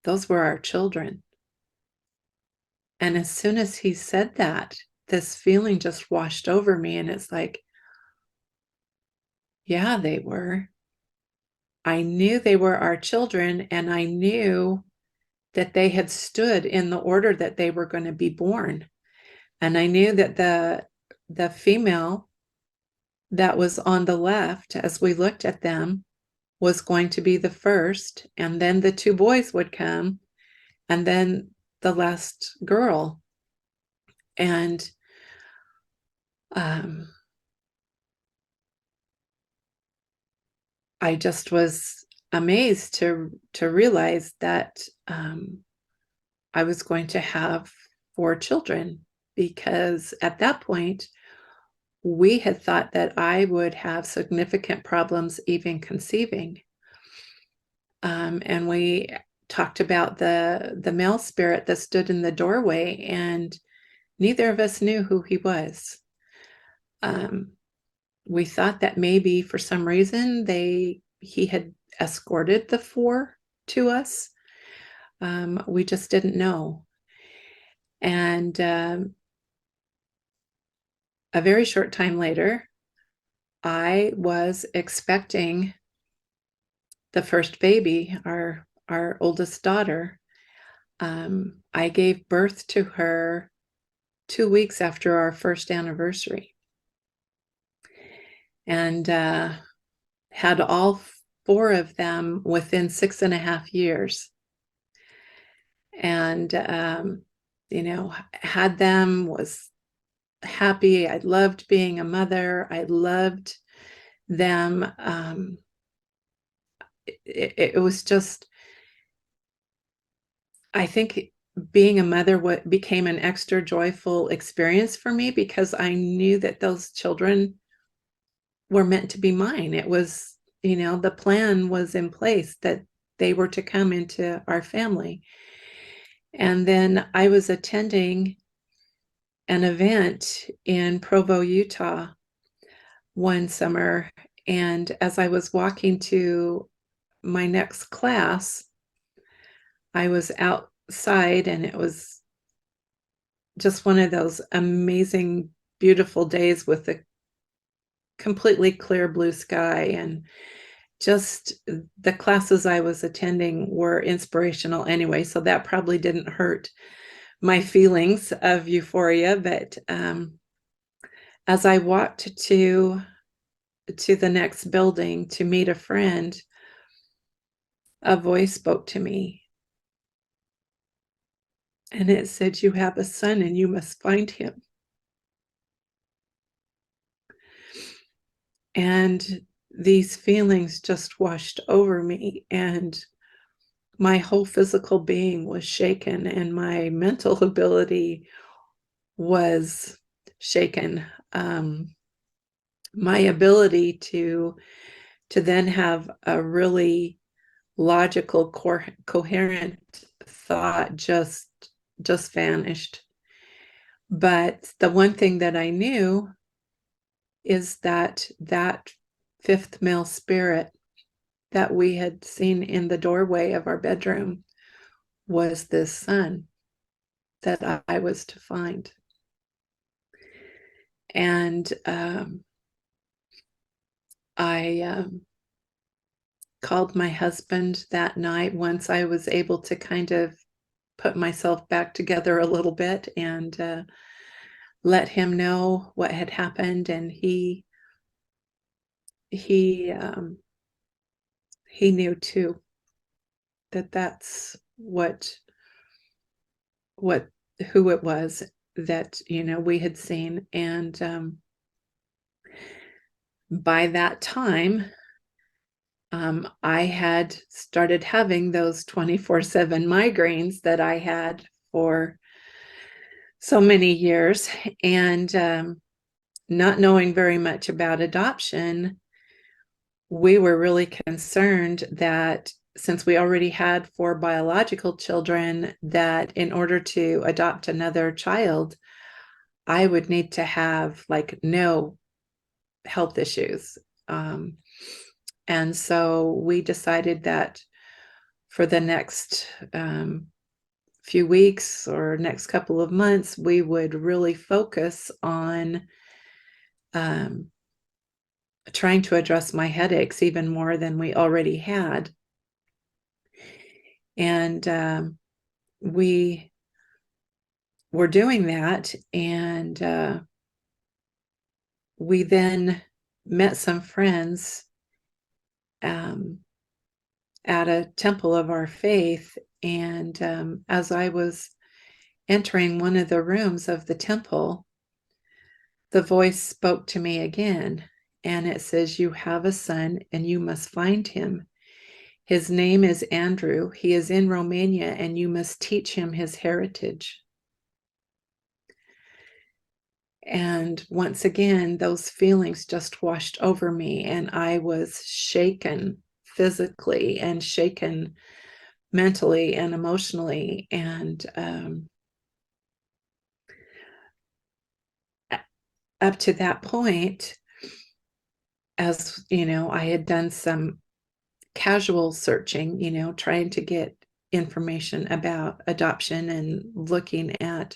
those were our children. And as soon as he said that, this feeling just washed over me. And it's like, yeah, they were. I knew they were our children, and I knew that they had stood in the order that they were going to be born. And I knew that the female that was on the left, as we looked at them, was going to be the first, and then the 2 boys would come, and then the last girl. And I just was amazed to realize that I was going to have 4 children, because at that point we had thought that I would have significant problems even conceiving. And we talked about the male spirit that stood in the doorway, and neither of us knew who he was. We thought that maybe for some reason he had escorted the four to us. We just didn't know. And a very short time later, I was expecting the first baby, our oldest daughter. I gave birth to her 2 weeks after our first anniversary, and had all four of them within 6.5 years. And had them, was happy. I loved being a mother. I loved them. It was just, I think being a mother became an extra joyful experience for me, because I knew that those children were meant to be mine. It was, the plan was in place that they were to come into our family. And then I was attending an event in Provo, Utah one summer. And as I was walking to my next class, I was outside, and it was just one of those amazing, beautiful days with a completely clear blue sky. And just the classes I was attending were inspirational anyway, so that probably didn't hurt my feelings of euphoria. But as I walked to the next building to meet a friend, a voice spoke to me, and it said, "You have a son and you must find him." And these feelings just washed over me, and my whole physical being was shaken, and my mental ability was shaken. My ability to then have a really logical, coherent thought just vanished. But the one thing that I knew is that fifth male spirit that we had seen in the doorway of our bedroom was this son that I was to find. And I called my husband that night, once I was able to kind of put myself back together a little bit, and let him know what had happened. And he knew too that that's who it was that we had seen. And by that time, I had started having those 24/7 migraines that I had for so many years. And not knowing very much about adoption, we were really concerned that since we already had 4 biological children, that in order to adopt another child, I would need to have no health issues. And so we decided that for the next few weeks or next couple of months, we would really focus on trying to address my headaches even more than we already had. And we were doing that, and we then met some friends at a temple of our faith. And as I was entering one of the rooms of the temple, the voice spoke to me again, and it says, "You have a son and you must find him. His name is Andrew. He is in Romania, and you must teach him his heritage." And once again, those feelings just washed over me, and I was shaken physically and shaken mentally and emotionally. And up to that point, as you know, I had done some casual searching, you know, trying to get information about adoption and looking at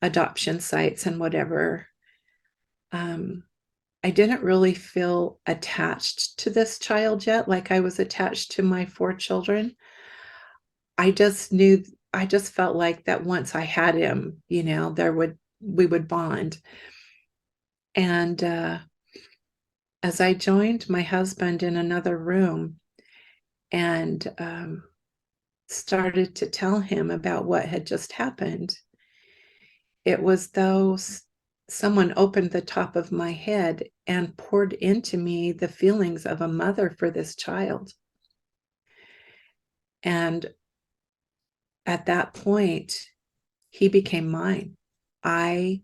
adoption sites and whatever. I didn't really feel attached to this child yet, like I was attached to my 4 children. I just knew, I just felt like that once I had him, you know, we would bond. And as I joined my husband in another room and started to tell him about what had just happened, it was though someone opened the top of my head and poured into me the feelings of a mother for this child. And at that point, he became mine. I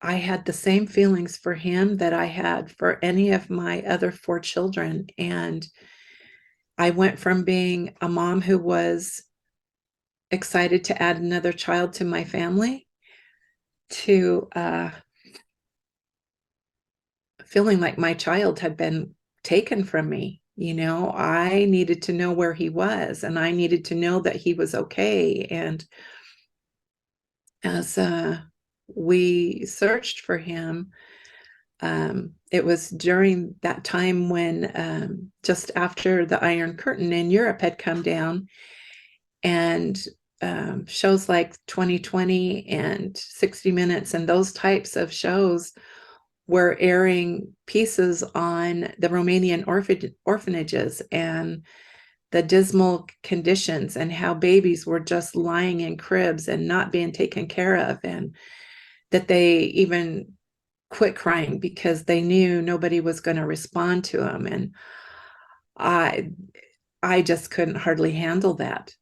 had the same feelings for him that I had for any of my other 4 children. And I went from being a mom who was excited to add another child to my family to feeling like my child had been taken from me. You know, I needed to know where he was, and I needed to know that he was okay. And as we searched for him, it was during that time when just after the Iron Curtain in Europe had come down, and shows like 2020 and 60 Minutes and those types of shows were airing pieces on the Romanian orphanages and the dismal conditions and how babies were just lying in cribs and not being taken care of, and that they even quit crying because they knew nobody was going to respond to them. And I just couldn't hardly handle that,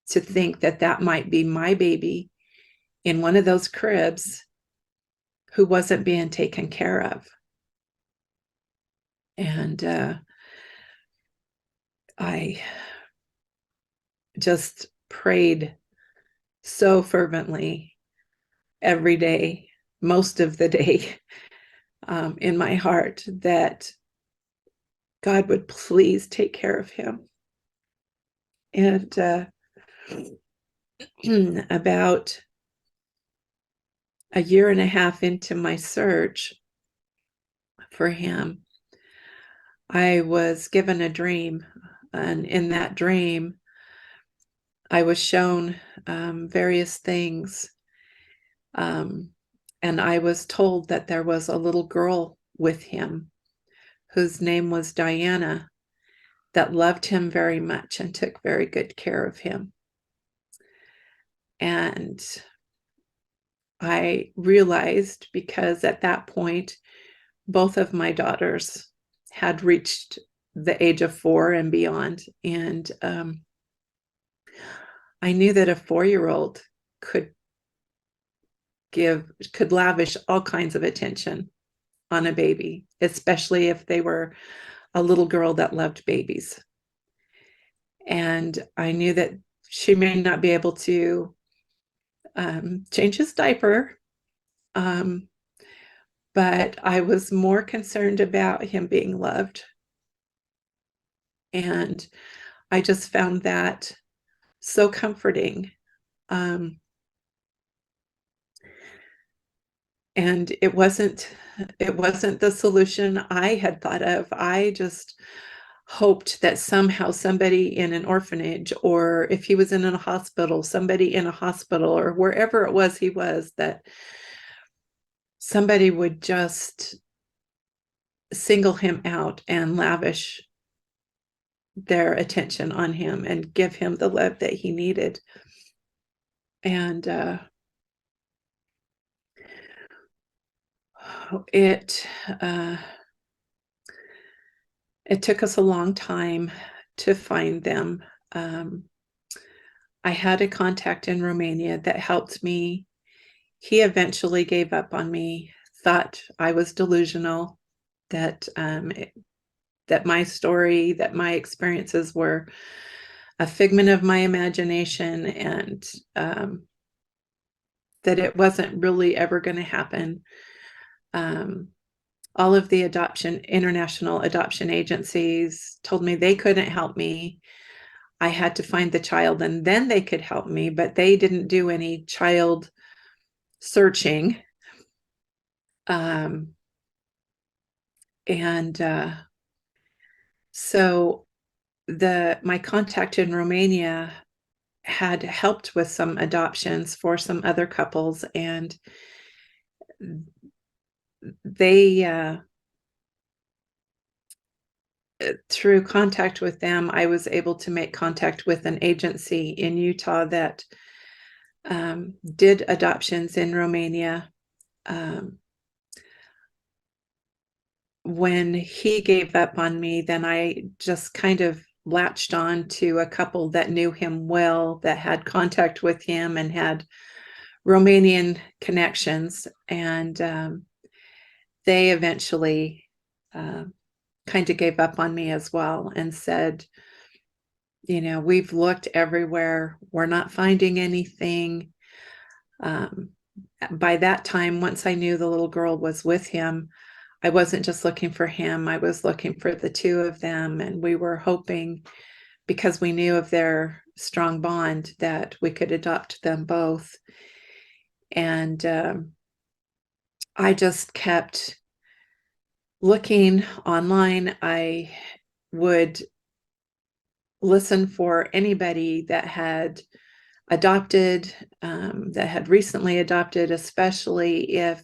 to think that that might be my baby in one of those cribs who wasn't being taken care of. And I just prayed so fervently every day, most of the day, in my heart, that God would please take care of him. And about a year and a half into my search for him, I was given a dream. And in that dream, I was shown various things. And I was told that there was a little girl with him whose name was Diana, that loved him very much and took very good care of him. And I realized, because at that point, both of my daughters had reached the age of 4 and beyond. And I knew that a 4-year-old could lavish all kinds of attention on a baby, especially if they were a little girl that loved babies. And I knew that she may not be able to change his diaper, but I was more concerned about him being loved. And I just found that so comforting. And it wasn't the solution I had thought of. I just hoped that somehow somebody in an orphanage, or if he was in a hospital, somebody in a hospital, or wherever it was he was, that somebody would just single him out and lavish their attention on him and give him the love that he needed. And it took us a long time to find them. I had a contact in Romania that helped me. He eventually gave up on me, thought I was delusional, that that my story, that my experiences were a figment of my imagination, and that it wasn't really ever going to happen. All of the international adoption agencies told me they couldn't help me. I had to find the child and then they could help me, but they didn't do any child searching. So my contact in Romania had helped with some adoptions for some other couples, and they through contact with them, I was able to make contact with an agency in Utah that did adoptions in Romania. When he gave up on me, then I just kind of latched on to a couple that knew him well, that had contact with him and had Romanian connections. And they eventually kind of gave up on me as well and said, we've looked everywhere. We're not finding anything. By that time, once I knew the little girl was with him, I wasn't just looking for him. I was looking for the two of them. And we were hoping, because we knew of their strong bond, that we could adopt them both. And I just kept looking online. I would listen for anybody that had adopted, that had recently adopted, especially if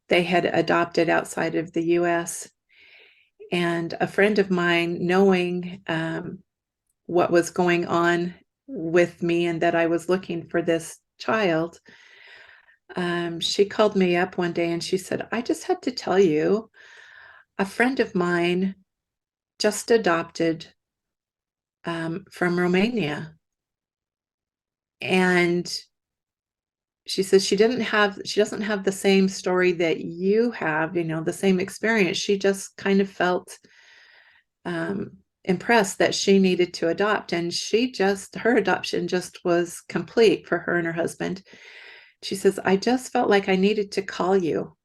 they had adopted outside of the US. And a friend of mine, knowing what was going on with me and that I was looking for this child, she called me up one day and she said, I just had to tell you, a friend of mine just adopted from Romania. And she says she doesn't have the same story that you have, the same experience. She just kind of felt impressed that she needed to adopt, and her adoption just was complete for her and her husband. She says, I just felt like I needed to call you,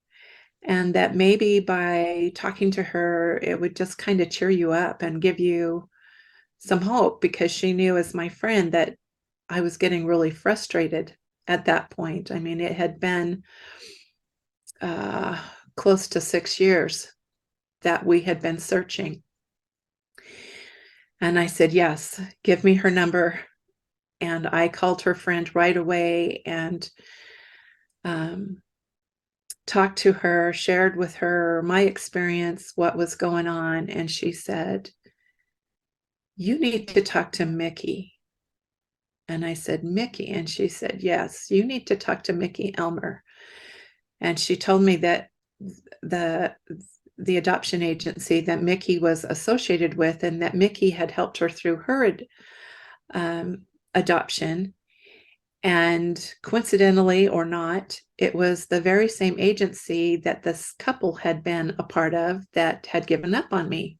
and that maybe by talking to her, it would just kind of cheer you up and give you some hope, because she knew, as my friend, that I was getting really frustrated at that point. I mean, it had been close to 6 years that we had been searching. And I said, yes, give me her number. And I called her friend right away and talked to her, shared with her my experience, what was going on. And she said, you need to talk to Mickey. And I said, Mickey? And she said, yes, you need to talk to Mickey Elmer. And she told me that the adoption agency that Mickey was associated with, and that Mickey had helped her through her adoption. And coincidentally or not, it was the very same agency that this couple had been a part of that had given up on me.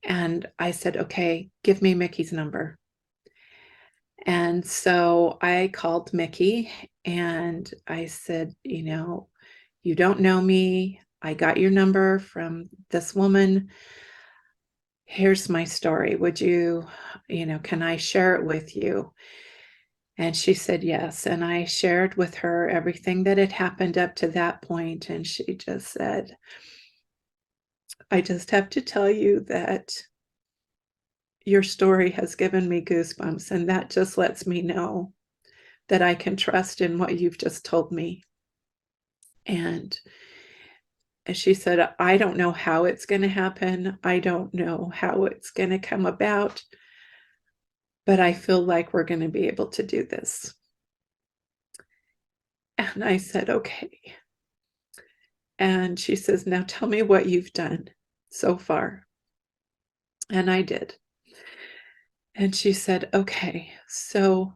And I said, okay, give me Mickey's number. And so I called Mickey and I said, you don't know me. I got your number from this woman. Here's my story. Would you, can I share it with you? And she said yes. And I shared with her everything that had happened up to that point. And she just said, I just have to tell you that your story has given me goosebumps. And that just lets me know that I can trust in what you've just told me. And she said, I don't know how it's going to happen. I don't know how it's going to come about, but I feel like we're going to be able to do this. And I said, okay. And she says, now tell me what you've done so far. And I did. And she said, okay, so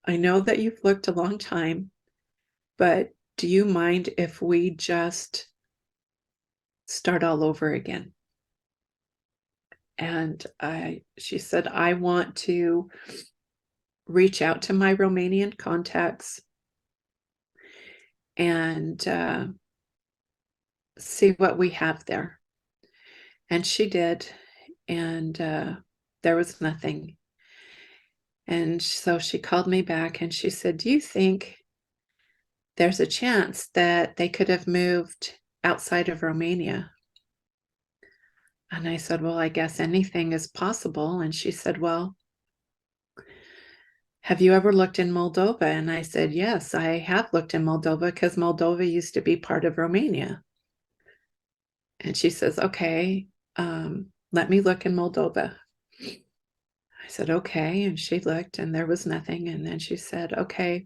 I know that you've looked a long time, but do you mind if we just start all over again? And she said, I want to reach out to my Romanian contacts and see what we have there. And she did. And there was nothing. And so she called me back and she said, do you think there's a chance that they could have moved outside of Romania? And I said, well, I guess anything is possible. And she said, well, have you ever looked in Moldova? And I said, yes, I have looked in Moldova because Moldova used to be part of Romania. And she says, okay, let me look in Moldova. I said, okay. And she looked and there was nothing. And then she said, okay,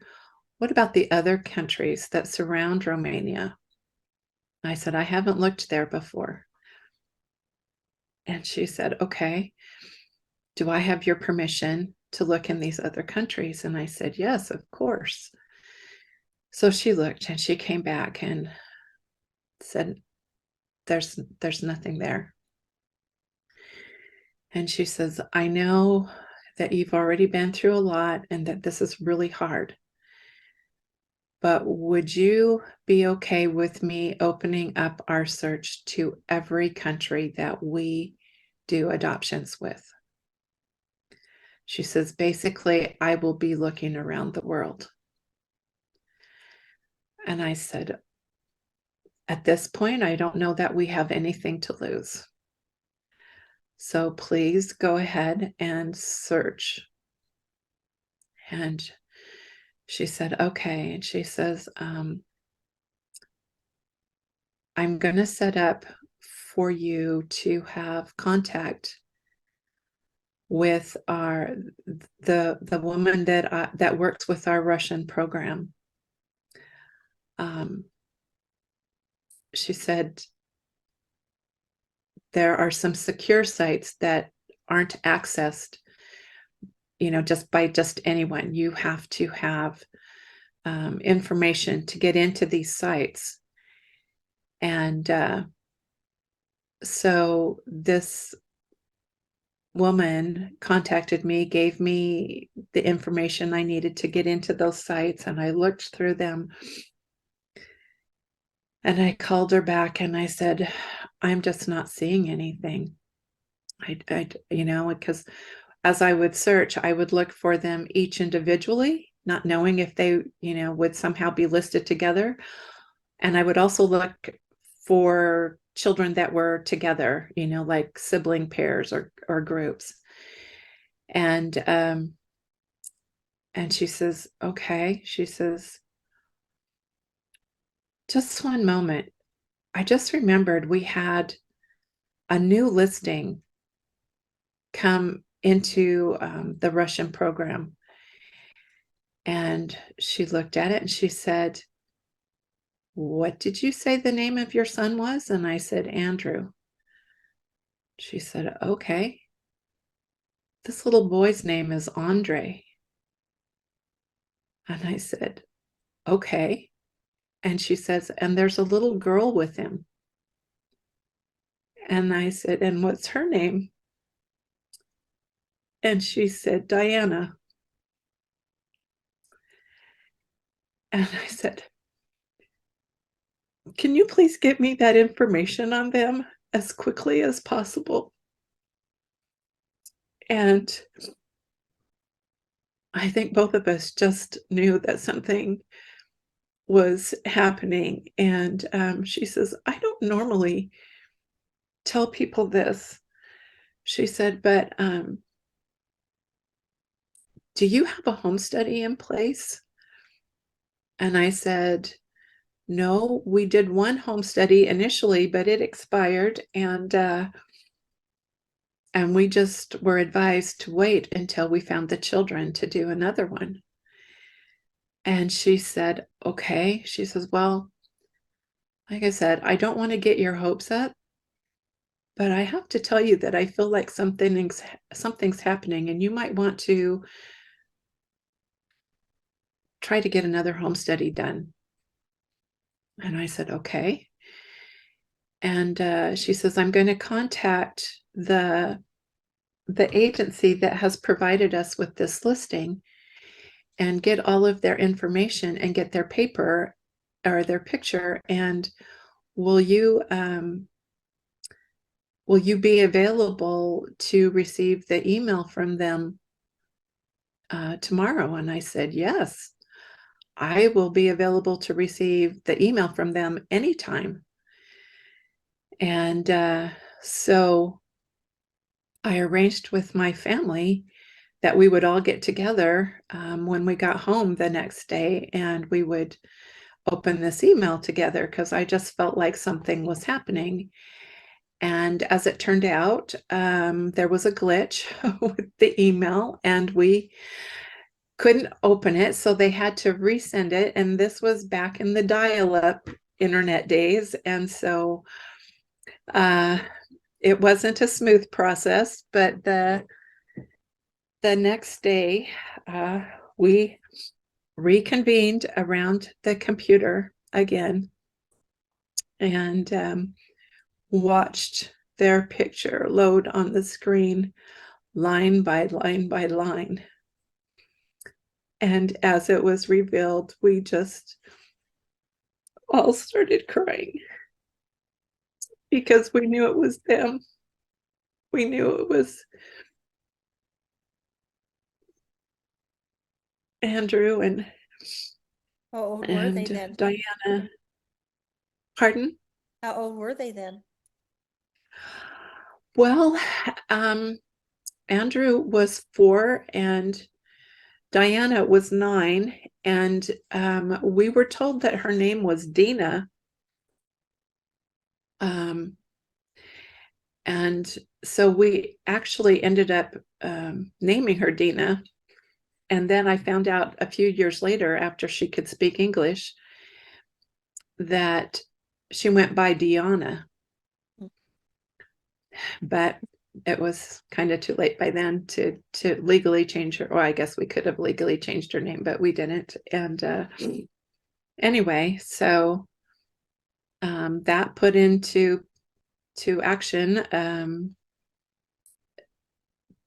what about the other countries that surround Romania? I said, I haven't looked there before. And she said, okay, do I have your permission to look in these other countries? And I said, yes, of course. So she looked and she came back and said, there's nothing there. And she says, I know that you've already been through a lot and that this is really hard. But would you be okay with me opening up our search to every country that we do adoptions with? She says, basically, I will be looking around the world. And I said, at this point, I don't know that we have anything to lose. So please go ahead and search. And she said, okay. And she says, I'm going to set up for you to have contact with the woman that works with our Russian program. She said, there are some secure sites that aren't accessed, just by anyone. You have to have information to get into these sites. And so this woman contacted me, gave me the information I needed to get into those sites, and I looked through them. And I called her back and I said, I'm just not seeing anything. Because as I would search, I would look for them each individually, not knowing if they, would somehow be listed together. And I would also look for children that were together, like sibling pairs or groups. And she says, okay. She says, just one moment. I just remembered we had a new listing come into the Russian program. And she looked at it and she said, what did you say the name of your son was? And I said, Andrew. She said, okay. This little boy's name is Andre. And I said, okay. And she says, and there's a little girl with him. And I said, and what's her name? And she said, Diana. And I said, can you please get me that information on them as quickly as possible? And I think both of us just knew that something was happening. And she says, I don't normally tell people this. She said, but do you have a home study in place? And I said, no, we did one home study initially, but it expired. And we just were advised to wait until we found the children to do another one. And she said, okay. She says, well, like I said, I don't want to get your hopes up, but I have to tell you that I feel like something's happening and you might want to try to get another home study done. And I said, okay. And she says, I'm going to contact the the agency that has provided us with this listing and get all of their information and get their paper or their picture, and will you be available to receive the email from them tomorrow? And I said, yes, I will be available to receive the email from them anytime. And so I arranged with my family that we would all get together when we got home the next day, and we would open this email together because I just felt like something was happening. And as it turned out, there was a glitch with the email and we couldn't open it. So they had to resend it. And this was back in the dial-up internet days. And so it wasn't a smooth process, but the next day we reconvened around the computer again and watched their picture load on the screen line by line by line. And as it was revealed, we just all started crying because we knew it was them. We knew it was Andrew and How old were they then? Diana. Pardon? How old were they then? Well, Andrew was 4 and Diana was 9, and we were told that her name was Dina. And so we actually ended up naming her Dina. And then I found out a few years later, after she could speak English, that she went by Diana. But it was kind of too late by then to legally change her. Or I guess we could have legally changed her name, but we didn't. And anyway, so that put into action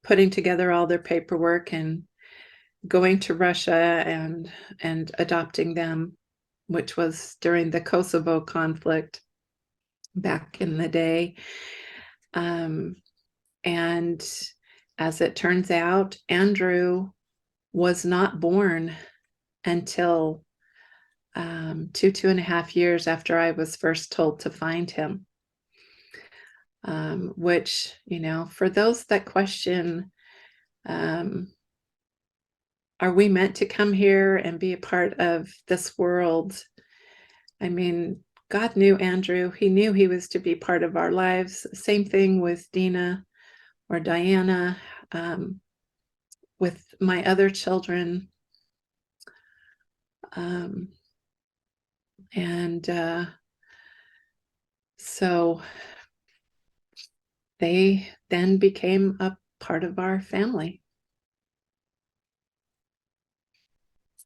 putting together all their paperwork and going to Russia and adopting them, which was during the Kosovo conflict back in the day. And as it turns out, Andrew was not born until 2.5 years after I was first told to find him. Which, for those that question, are we meant to come here and be a part of this world? I mean, God knew Andrew. He knew he was to be part of our lives. Same thing with Dina or Diana, with my other children. So they then became a part of our family.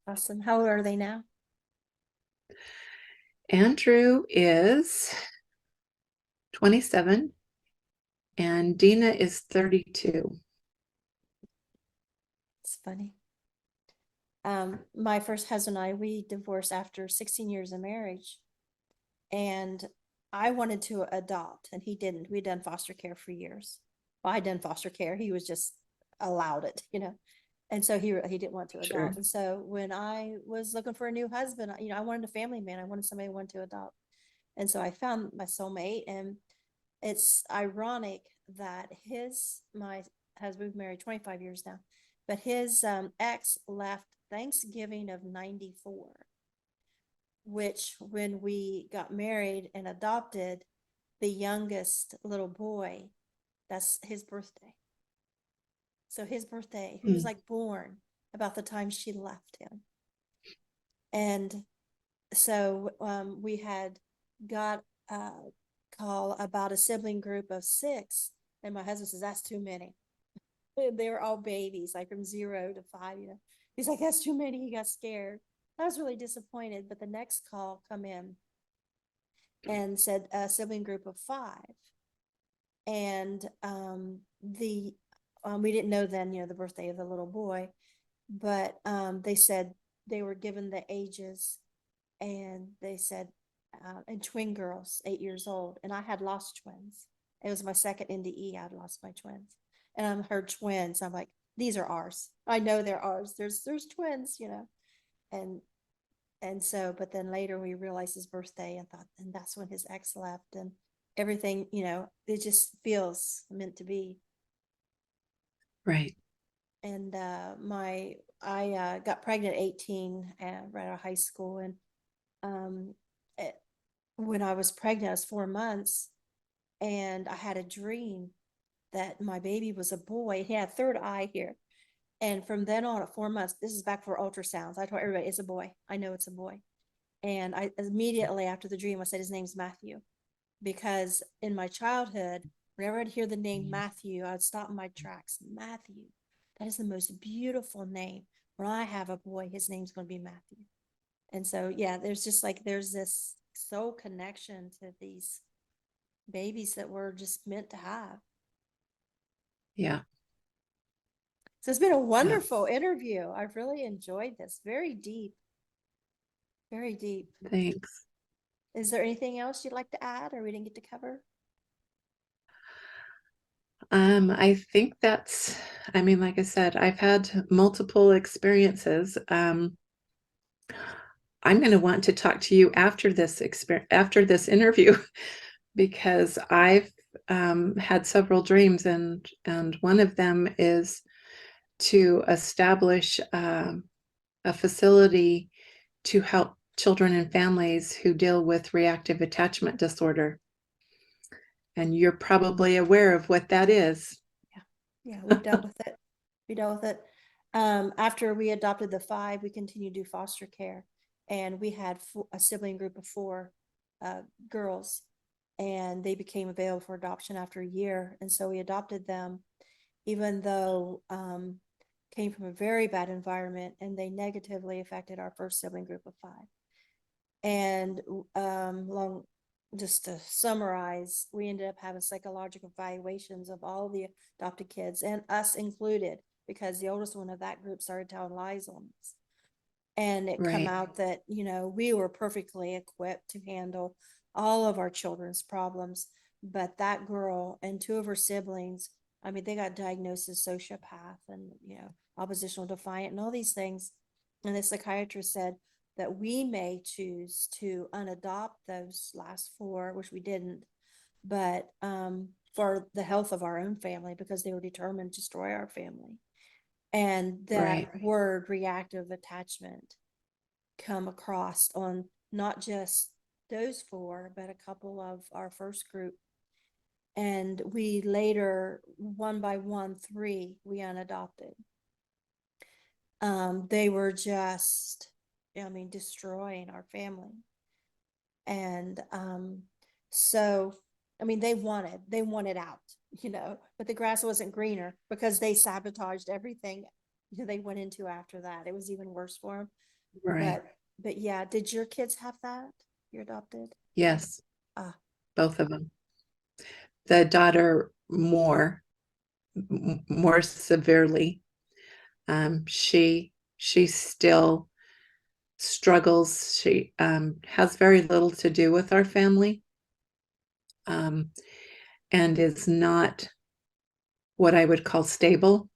Awesome. How old are they now? Andrew is 27 and Dina is 32. It's funny. My first husband and I, we divorced after 16 years of marriage. And I wanted to adopt and he didn't. We'd done foster care for years. Well, I'd done foster care. He was just allowed it, And so he didn't want to adopt. Sure. And so when I was looking for a new husband, I wanted a family man. I wanted somebody who wanted to adopt. And so I found my soulmate. And it's ironic that my husband, we've married 25 years now, but his ex left Thanksgiving of 94, which when we got married and adopted the youngest little boy, that's his birthday. So his birthday, he was like born about the time she left him. And so we had got a call about a sibling group of 6. And my husband says, that's too many. They were all babies, like from 0 to 5, He's like, that's too many. He got scared. I was really disappointed, but the next call come in and said a sibling group of 5. And the we didn't know then, the birthday of the little boy, but they said they were given the ages, and they said, and twin girls, 8 years old, and I had lost twins. It was my second NDE. I'd lost my twins, and I heard twins. I'm like, these are ours. I know they're ours. There's twins, and so, but then later we realized his birthday and thought, and that's when his ex left, and everything, it just feels meant to be. Right. And I got pregnant at 18 right out of high school, and it, when I was pregnant, I was 4 months, and I had a dream that my baby was a boy. He had a third eye here. And from then on, at 4 months, this is back for ultrasounds. I told everybody it's a boy. I know it's a boy. And I immediately after the dream, I said his name's Matthew, because in my childhood, whenever I'd hear the name Matthew, I'd stop in my tracks. Matthew, that is the most beautiful name. When I have a boy, his name's going to be Matthew. And so, yeah, there's this soul connection to these babies that we're just meant to have. Yeah. So it's been a wonderful interview. I've really enjoyed this. Very deep. Very deep. Thanks. Is there anything else you'd like to add, or we didn't get to cover? I think like I said, I've had multiple experiences. I'm going to want to talk to you after this interview, because I've had several dreams, and one of them is to establish a facility to help children and families who deal with reactive attachment disorder. And you're probably aware of what that is. Yeah, we've dealt with it. We dealt with it. After we adopted the 5, we continued to do foster care, and we had a sibling group of 4 girls, and they became available for adoption after a year. And so we adopted them, even though came from a very bad environment, and they negatively affected our first sibling group of 5. And just to summarize, we ended up having psychological evaluations of all the adopted kids, and us included, because the oldest one of that group started telling lies on us. And it come out that, we were perfectly equipped to handle all of our children's problems. But that girl and 2 of her siblings, they got diagnosed as sociopath and, oppositional defiant and all these things. And the psychiatrist said that we may choose to unadopt those last 4, which we didn't, but for the health of our own family, because they were determined to destroy our family. And that word reactive attachment come across on not just those 4, but a couple of our first group. And we later, one by one, 3, we unadopted. They were just, destroying our family. And so, they wanted out, but the grass wasn't greener, because they sabotaged everything they went into after that. It was even worse for them. Right. But yeah, did your kids have that? You're adopted? Yes. Both of them. The daughter more severely. She still struggles. She has very little to do with our family, and is not what I would call stable.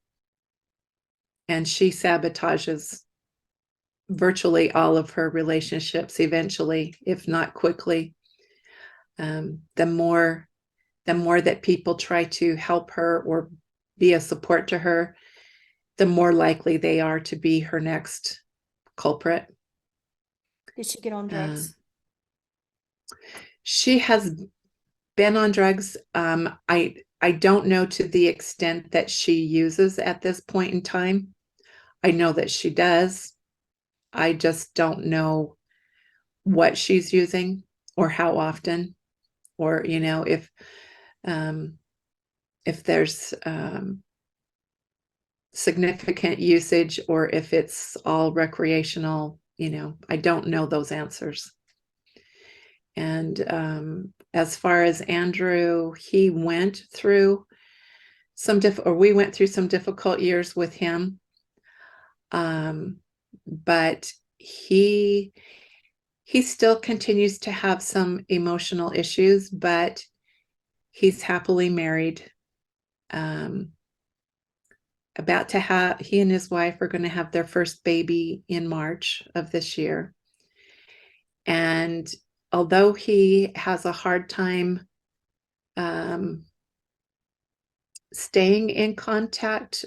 And she sabotages virtually all of her relationships eventually, if not quickly. The more that people try to help her or be a support to her, the more likely they are to be her next culprit. Did she get on drugs? She has been on drugs. I don't know to the extent that she uses at this point in time. I know that she does. I just don't know what she's using or how often, or if there's significant usage, or if it's all recreational. I don't know those answers. And as far as Andrew, he went through we went through some difficult years with him. But he still continues to have some emotional issues, but he's happily married. He and his wife are going to have their first baby in March of this year. And although he has a hard time staying in contact,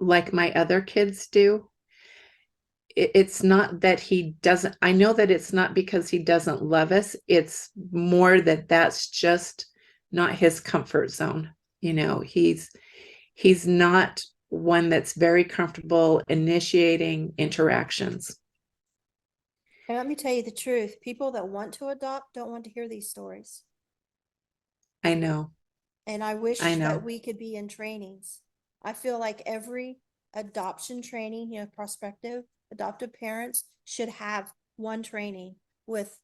like my other kids do, it's not that he doesn't, I know that it's not because he doesn't love us. It's more that that's just not his comfort zone. He's not one that's very comfortable initiating interactions. And let me tell you the truth. People that want to adopt don't want to hear these stories. I know. And I wish I know. that we could be in trainings. I feel like every adoption training, prospective adoptive parents should have one training with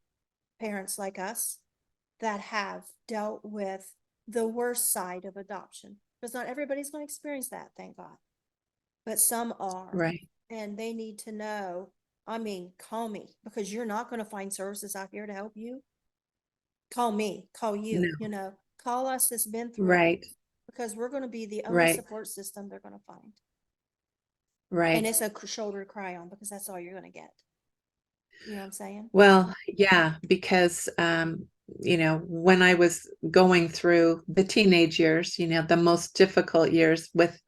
parents like us that have dealt with the worst side of adoption. Because not everybody's going to experience that, thank God. But some are. Right. And they need to know, call me, because you're not going to find services out here to help you. Call me, call you, No. Call us that's been through it, Right. because we're going to be the only Right. support system they're going to find. Right. And it's a shoulder to cry on, because that's all you're going to get. You know what I'm saying? Well, yeah, because when I was going through the teenage years, the most difficult years with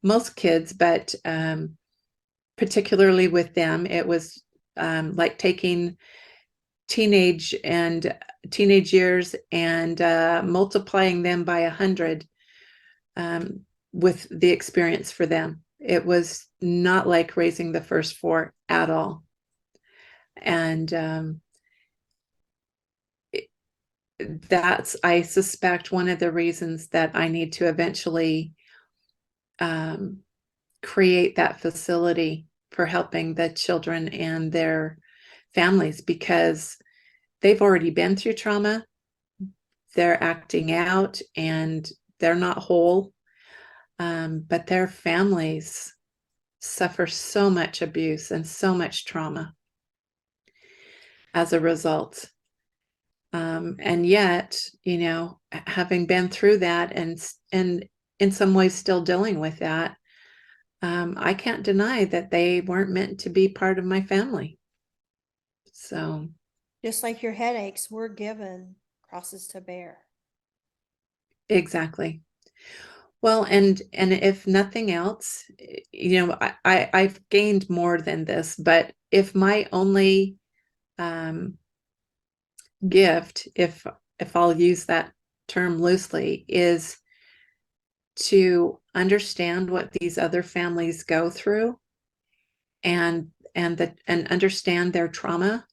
most kids, but particularly with them, it was like taking teenage years and multiplying them by 100 with the experience for them. It was not like raising the first four at all. And that's, I suspect, one of the reasons that I need to eventually create that facility for helping the children and their families, because they've already been through trauma. They're acting out and they're not whole, but their families suffer so much abuse and so much trauma as a result. And yet, having been through that and in some ways still dealing with that, I can't deny that they weren't meant to be part of my family. So Just like your headaches, we're given crosses to bear. exactly. Well, and if nothing else, I've gained more than this, but if my only gift, if I'll use that term loosely, is to understand what these other families go through and understand their trauma,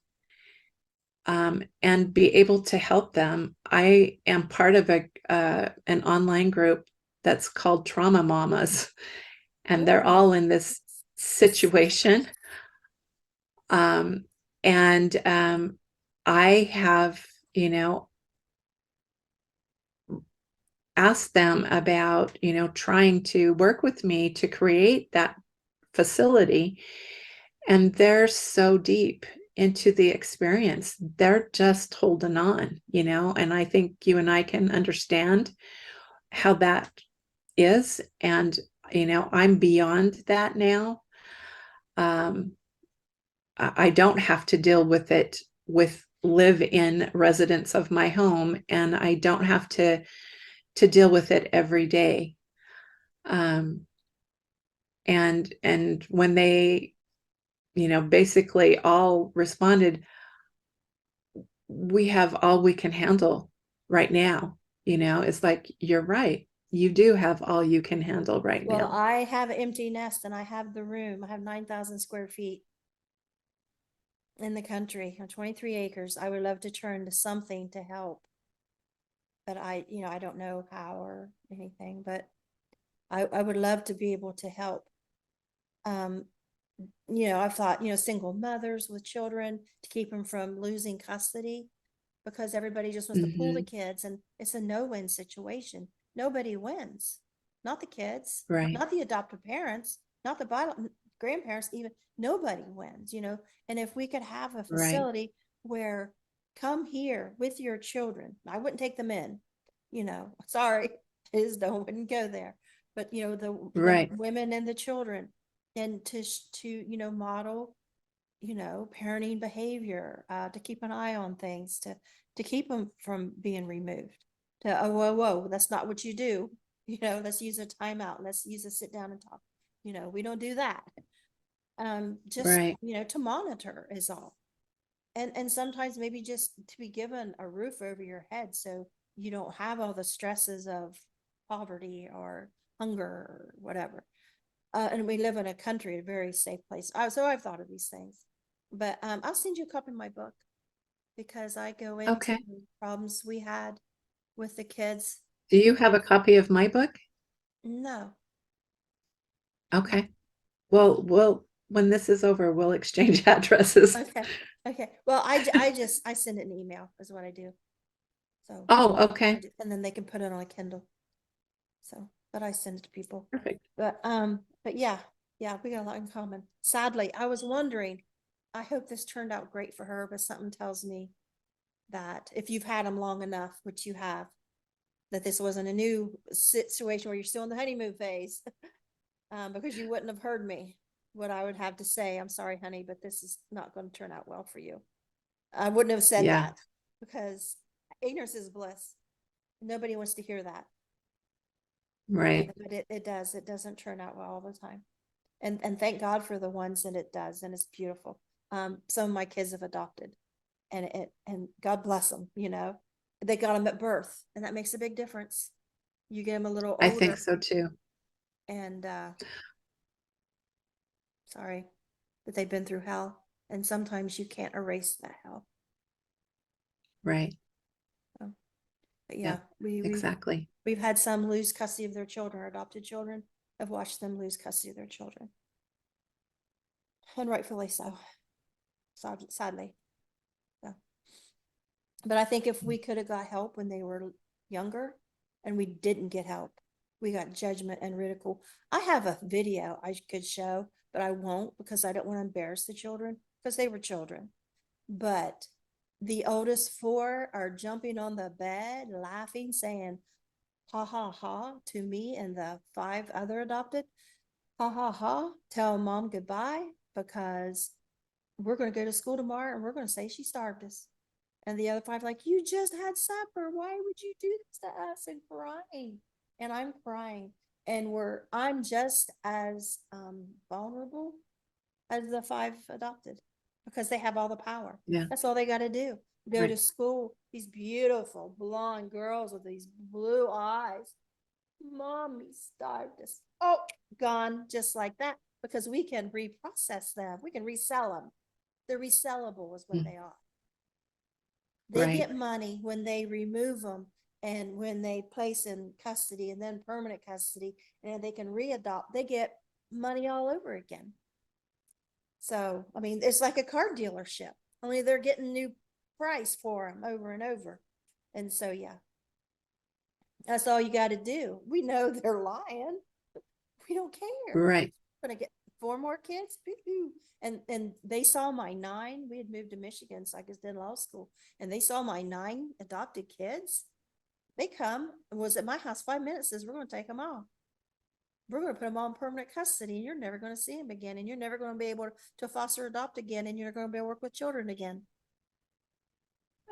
and be able to help them. I am part of an online group that's called Trauma Mamas, and they're all in this situation. And I have, asked them about, trying to work with me to create that facility. And they're so deep into the experience. They're just holding on, and I think you and I can understand how that is. And, I'm beyond that now. I don't have to deal with it with live-in residents of my home, and I don't have to deal with it every day. And when they, basically all responded, we have all we can handle right now. It's like, you're right. You do have all you can handle right now. Well, I have an empty nest and I have the room. I have 9,000 square feet in the country on 23 acres. I would love to turn to something to help. But I don't know how or anything, but I would love to be able to help. I've thought, single mothers with children, to keep them from losing custody, because everybody just wants to pull the kids, and it's a no-win situation. Nobody wins. not the kids, Right. not the adoptive parents, not the grandparents, even nobody wins, you know. And if we could have a Right. facility where come here with your children, I wouldn't take them in, you know, sorry, wouldn't go there. But you know, the Right. women and the children, and to you know, model, you know, parenting behavior, to keep an eye on things, to keep them from being removed. To oh whoa, that's not what you do. You know, let's use a timeout. Let's use a sit down and talk. You know, we don't do that. Just Right. you know, to monitor is all. And sometimes maybe just to be given a roof over your head so you don't have all the stresses of poverty or hunger or whatever. And we live in a country, a very safe place. So I've thought of these things. But I'll send you a copy of my book because I go into Okay. problems we had with the kids. Do you have a copy of my book? No. Okay. Well, when this is over, we'll exchange addresses. Okay. Okay. Well, I send it an email is what I do. So, Oh, okay. and then they can put it on a Kindle. So, but I send it to people. Perfect. But yeah, we got a lot in common. Sadly, I was wondering, I hope this turned out great for her, but something tells me that if you've had them long enough, which you have, that this wasn't a new situation where you're still in the honeymoon phase, because you wouldn't have heard me, what I would have to say. I'm sorry, honey, but this is not going to turn out well for you. I wouldn't have said Yeah. that because ignorance is bliss. Nobody wants to hear that. Right. But it does. It doesn't turn out well all the time. And thank God for the ones that it does, and it's beautiful. Some of my kids have adopted, and God bless them, you know. They got them at birth, and that makes a big difference. You get them a little I older, think so too. and sorry that they've been through hell, and sometimes you can't erase that hell. Right. So, but yeah, Exactly. we've had some lose custody of their children, adopted children. I've watched them lose custody of their children, and rightfully so. Sadly. So. But I think if we could have got help when they were younger and we didn't get help, we got judgment and ridicule. I have a video I could show, but I won't because I don't want to embarrass the children because they were children. But the oldest four are jumping on the bed, laughing, saying, ha ha ha, to me and the five other adopted. Ha ha ha, tell mom goodbye because we're going to go to school tomorrow and we're going to say she starved us. And the other five, like, you just had supper. Why would you do this to us? And crying. And I'm crying. And I'm just as vulnerable as the five adopted because they have all the power. Yeah. That's all they got to do. Go Right. to school. These beautiful blonde girls with these blue eyes. Mommy starved us. Oh, gone just like that because we can reprocess them. We can resell them. They're resellable is what they are. They Right. get money when they remove them and when they place in custody and then permanent custody and they can readopt, they get money all over again. So, I mean, it's like a car dealership, only they're getting new price for them over and over. And so, yeah, that's all you got to do. We know they're lying. We don't care. Right. Gonna get 4 more kids. And they saw my 9. We had moved to Michigan, so I was in law school, and they saw my 9 adopted kids. They come and was at my house 5 minutes. Says we're going to take them all. We're going to put them all in permanent custody, and you're never going to see them again, and you're never going to be able to foster adopt again, and you're going to be able to work with children again.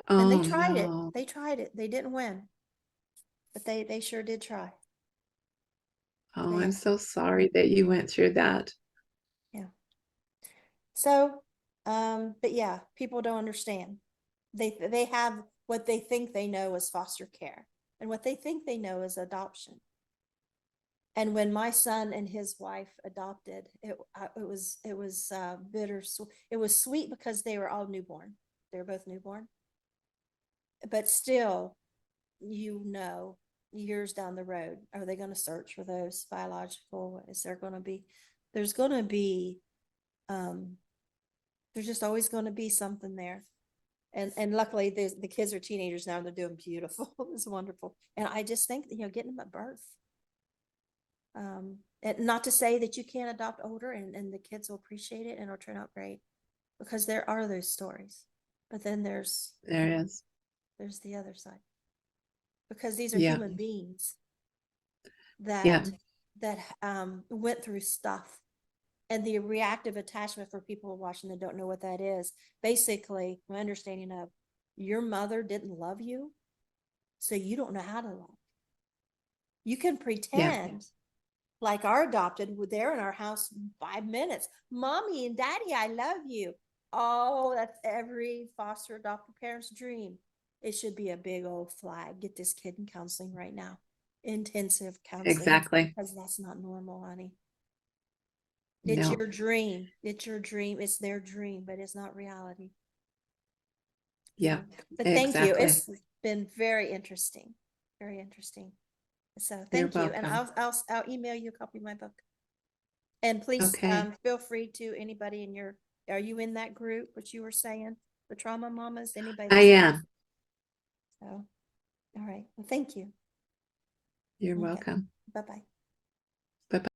And they Oh, tried it. no. They tried it. They didn't win, but they sure did try. Oh, Yeah. I'm so sorry that you went through that. Yeah. So, but yeah, people don't understand. They have what they think they know is foster care, and what they think they know is adoption. And when my son and his wife adopted, it was bitter. It was sweet because they were all newborn. They were both newborn, but still, you know, years down the road, are they going to search for those biological? Is there going to be? There's going to be. There's just always going to be something there. And luckily the kids are teenagers now and they're doing beautiful. It's wonderful. And I just think, you know, getting them at birth. And not to say that you can't adopt older and the kids will appreciate it and it'll turn out great, because there are those stories. But then there's There is. the other side, because these are Yeah. human beings Yeah. that went through stuff. And the reactive attachment, for people watching that don't know what that is, basically my understanding of, your mother didn't love you, so you don't know how to love. You can pretend like our adopted, they're in our house 5 minutes. Mommy and daddy, I love you. Oh, that's every foster adopted parent's dream. It should be a big old flag. Get this kid in counseling right now. Intensive counseling. Exactly. Because that's not normal, honey. No. It's your dream. It's your dream. It's their dream, but it's not reality. Yeah. But thank you. Exactly. It's been very interesting. Very interesting. So You're thank you. And welcome. I'll email you a copy of my book. And please Okay. feel free to anybody in your, are you in that group, what you were saying? The Trauma Mamas, anybody? I am. So, all right. Well, thank you. You're Okay. welcome. Bye-bye.